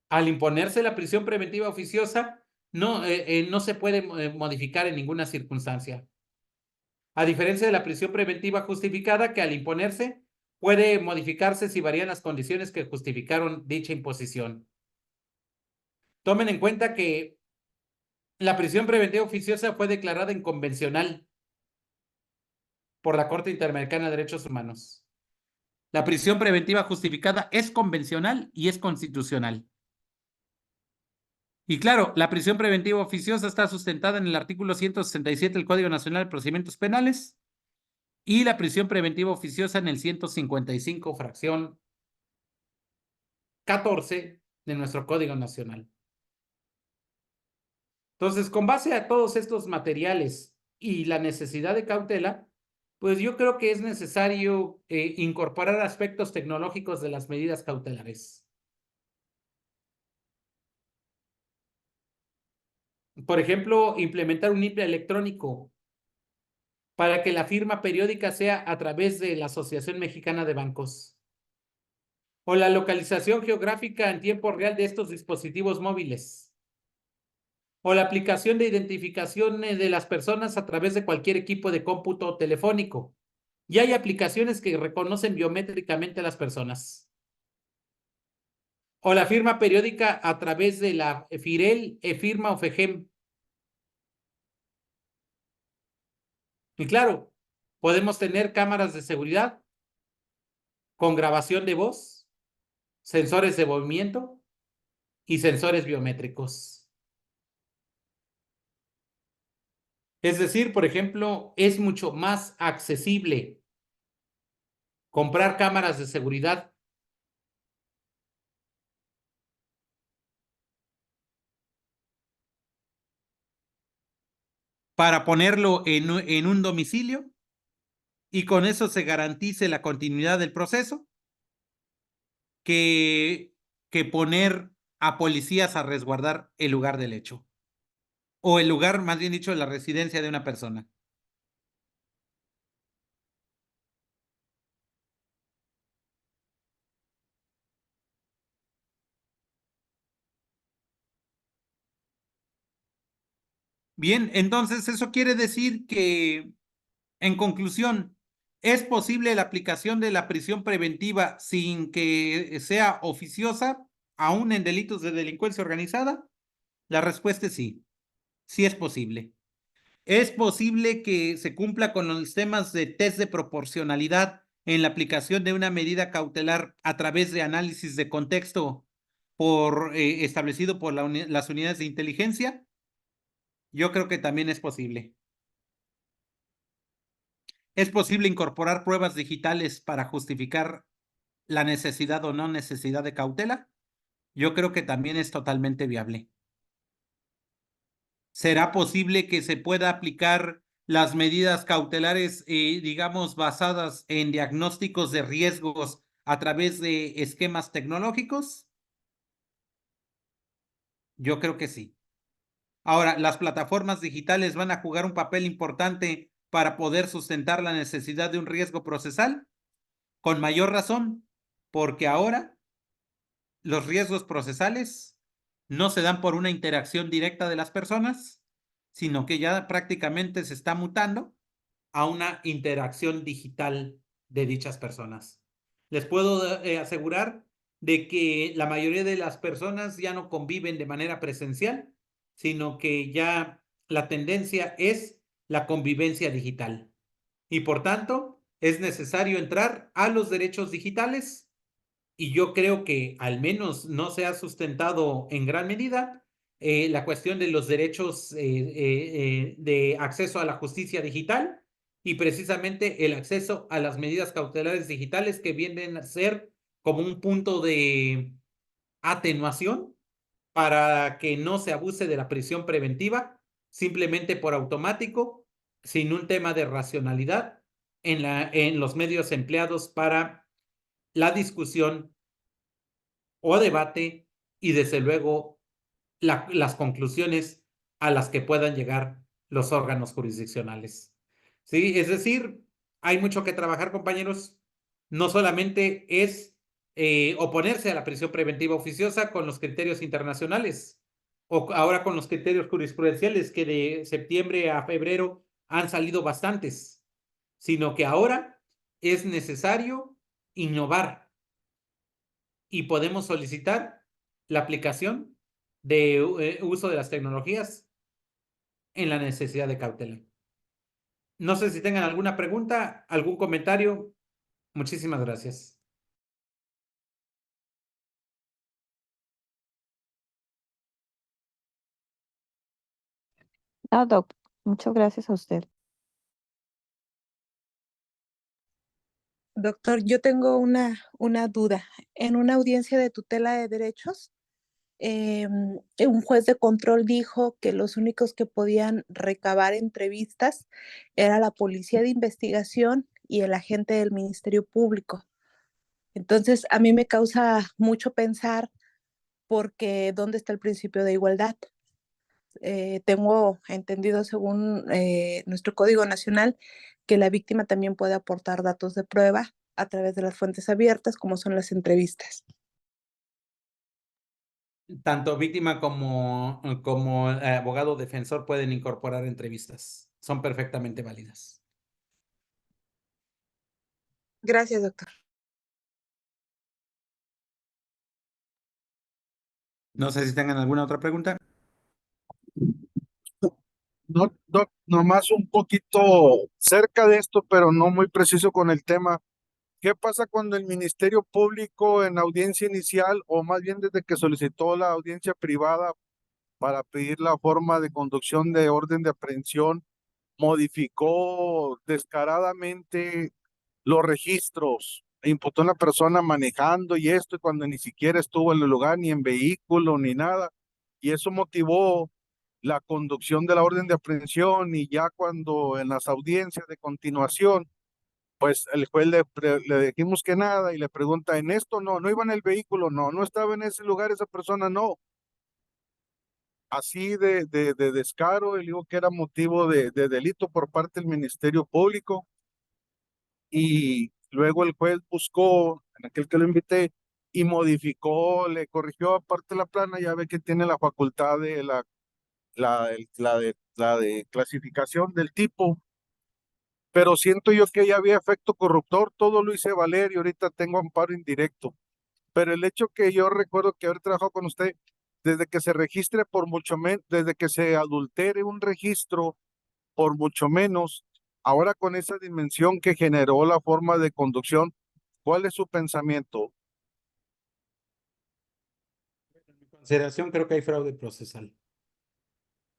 Al imponerse la prisión preventiva oficiosa, no se puede modificar en ninguna circunstancia. A diferencia de la prisión preventiva justificada, que al imponerse puede modificarse si varían las condiciones que justificaron dicha imposición. Tomen en cuenta que la prisión preventiva oficiosa fue declarada inconvencional por la Corte Interamericana de Derechos Humanos. La prisión preventiva justificada es convencional y es constitucional. Y claro, la prisión preventiva oficiosa está sustentada en el artículo 167 del Código Nacional de Procedimientos Penales y la prisión preventiva oficiosa en el 155, fracción 14 de nuestro Código Nacional. Entonces, con base a todos estos materiales y la necesidad de cautela, pues yo creo que es necesario incorporar aspectos tecnológicos de las medidas cautelares. Por ejemplo, implementar un NIP electrónico para que la firma periódica sea a través de la Asociación Mexicana de Bancos. O la localización geográfica en tiempo real de estos dispositivos móviles. O la aplicación de identificación de las personas a través de cualquier equipo de cómputo telefónico. Y hay aplicaciones que reconocen biométricamente a las personas. O la firma periódica a través de la FIREL, eFirma o FEGEM. Y claro, podemos tener cámaras de seguridad con grabación de voz, sensores de movimiento y sensores biométricos. Es decir, por ejemplo, es mucho más accesible comprar cámaras de seguridad para ponerlo en un domicilio y con eso se garantice la continuidad del proceso que poner a policías a resguardar el lugar del hecho o el lugar, más bien dicho, de la residencia de una persona. Bien, entonces eso quiere decir que, en conclusión, ¿es posible la aplicación de la prisión preventiva sin que sea oficiosa, aún en delitos de delincuencia organizada? La respuesta es sí, sí es posible. ¿Es posible que se cumpla con los temas de test de proporcionalidad en la aplicación de una medida cautelar a través de análisis de contexto establecido por las unidades de inteligencia? Yo creo que también es posible. ¿Es posible incorporar pruebas digitales para justificar la necesidad o no necesidad de cautela? Yo creo que también es totalmente viable. ¿Será posible que se pueda aplicar las medidas cautelares, digamos, basadas en diagnósticos de riesgos a través de esquemas tecnológicos? Yo creo que sí. Ahora, las plataformas digitales van a jugar un papel importante para poder sustentar la necesidad de un riesgo procesal, con mayor razón, porque ahora los riesgos procesales no se dan por una interacción directa de las personas, sino que ya prácticamente se está mutando a una interacción digital de dichas personas. Les puedo asegurar de que la mayoría de las personas ya no conviven de manera presencial, sino que ya la tendencia es la convivencia digital. Y por tanto, es necesario entrar a los derechos digitales y yo creo que al menos no se ha sustentado en gran medida la cuestión de los derechos de acceso a la justicia digital y precisamente el acceso a las medidas cautelares digitales que vienen a ser como un punto de atenuación para que no se abuse de la prisión preventiva simplemente por automático, sin un tema de racionalidad en los medios empleados para la discusión o debate y desde luego las conclusiones a las que puedan llegar los órganos jurisdiccionales. ¿Sí? Es decir, hay mucho que trabajar, compañeros. No solamente es oponerse a la prisión preventiva oficiosa con los criterios internacionales o ahora con los criterios jurisprudenciales que de septiembre a febrero han salido bastantes, sino que ahora es necesario innovar y podemos solicitar la aplicación de uso de las tecnologías en la necesidad de cautela. No sé si tengan alguna pregunta, algún comentario. Muchísimas gracias. No, doc, muchas gracias a usted. Doctor, yo tengo una duda. En una audiencia de tutela de derechos, un juez de control dijo que los únicos que podían recabar entrevistas era la policía de investigación y el agente del Ministerio Público. Entonces, a mí me causa mucho pensar porque ¿dónde está el principio de igualdad? Tengo entendido, según nuestro Código Nacional, que la víctima también puede aportar datos de prueba a través de las fuentes abiertas, como son las entrevistas. Tanto víctima como abogado defensor pueden incorporar entrevistas. Son perfectamente válidas. Gracias, doctor. No sé si tengan alguna otra pregunta. No, Doc, nomás un poquito cerca de esto, pero no muy preciso con el tema. ¿Qué pasa cuando el Ministerio Público en audiencia inicial, o más bien desde que solicitó la audiencia privada para pedir la forma de conducción de orden de aprehensión, modificó descaradamente los registros, e imputó a una persona manejando y esto, y cuando ni siquiera estuvo en el lugar, ni en vehículo, ni nada? Y eso motivó la conducción de la orden de aprehensión, y ya cuando en las audiencias de continuación, pues el juez le dijimos que nada y le pregunta, ¿en esto? No, no iba en el vehículo, no, no estaba en ese lugar esa persona, no. Así de descaro, y digo que era motivo de delito por parte del Ministerio Público. Y luego el juez buscó, en aquel que lo invité, y modificó, le corrigió aparte la plana. Ya ve que tiene la facultad de la de clasificación del tipo, pero siento yo que ya había efecto corruptor, todo lo hice valer y ahorita tengo amparo indirecto. Pero el hecho que yo recuerdo que haber trabajado con usted, desde que se registre por mucho menos, desde que se adultere un registro por mucho menos, ahora con esa dimensión que generó la forma de conducción, ¿cuál es su pensamiento? En mi consideración, creo que hay fraude procesal.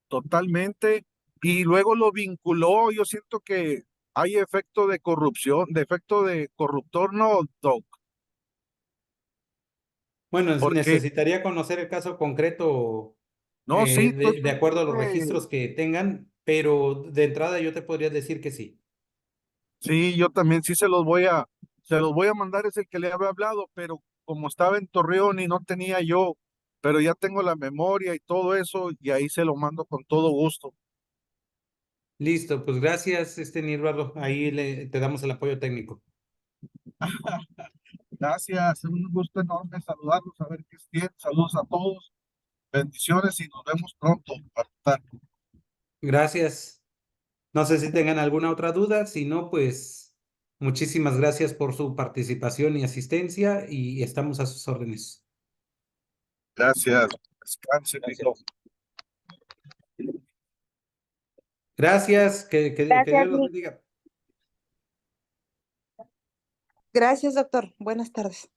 Totalmente. Y luego lo vinculó, yo siento que hay efecto de corrupción, de efecto de corruptor, no, Doc, Bueno, porque necesitaría conocer el caso concreto No, sí, estoy de acuerdo a los consciente. registros que tengan, pero de entrada yo te podría decir que sí. Sí, yo también sí se los voy a mandar, es el que le había hablado, pero como estaba en Torreón y no tenía yo, pero ya tengo la memoria y todo eso, y ahí se lo mando con todo gusto. Listo, pues gracias, Nirvado. Ahí te damos el apoyo técnico. Gracias, es un gusto enorme saludarlos, a ver qué es bien. Saludos a todos, bendiciones y nos vemos pronto. Gracias. No sé si tengan alguna otra duda, si no, pues muchísimas gracias por su participación y asistencia y estamos a sus órdenes. Gracias, descansen. Hijo. Gracias, que Gracias, Dios los Nick. bendiga. Gracias, doctor. Buenas tardes.